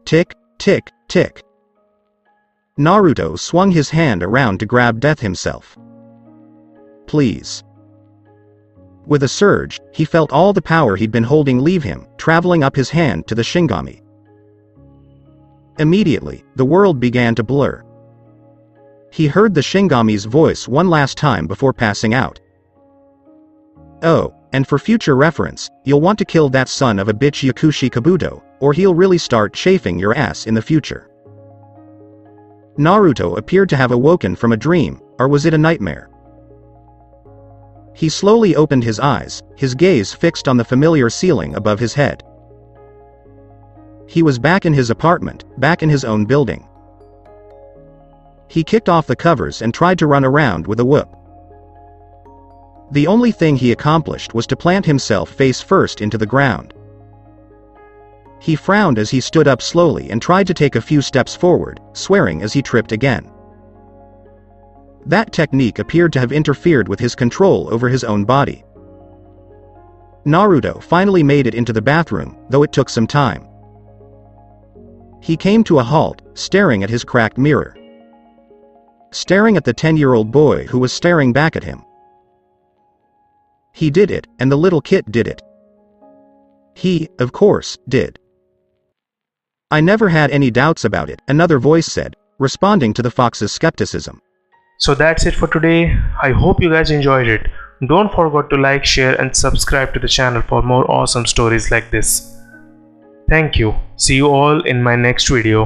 Tick, tick, tick. Naruto swung his hand around to grab death himself. Please. With a surge, he felt all the power he'd been holding leave him, traveling up his hand to the Shingami. Immediately, the world began to blur. He heard the Shingami's voice one last time before passing out. Oh, and for future reference, you'll want to kill that son of a bitch Yakushi Kabuto, or he'll really start chafing your ass in the future. Naruto appeared to have awoken from a dream, or was it a nightmare? He slowly opened his eyes, his gaze fixed on the familiar ceiling above his head. He was back in his apartment, back in his own building. He kicked off the covers and tried to run around with a whoop. The only thing he accomplished was to plant himself face first into the ground. He frowned as he stood up slowly and tried to take a few steps forward, swearing as he tripped again. That technique appeared to have interfered with his control over his own body. Naruto finally made it into the bathroom, though it took some time. He came to a halt, staring at his cracked mirror. Staring at the 10-year-old boy who was staring back at him. He did it, and the little kid did it. He, of course, did. I never had any doubts about it, another voice said, responding to the fox's skepticism. So that's it for today. I hope you guys enjoyed it. Don't forget to like, share and subscribe to the channel for more awesome stories like this. Thank you. See you all in my next video.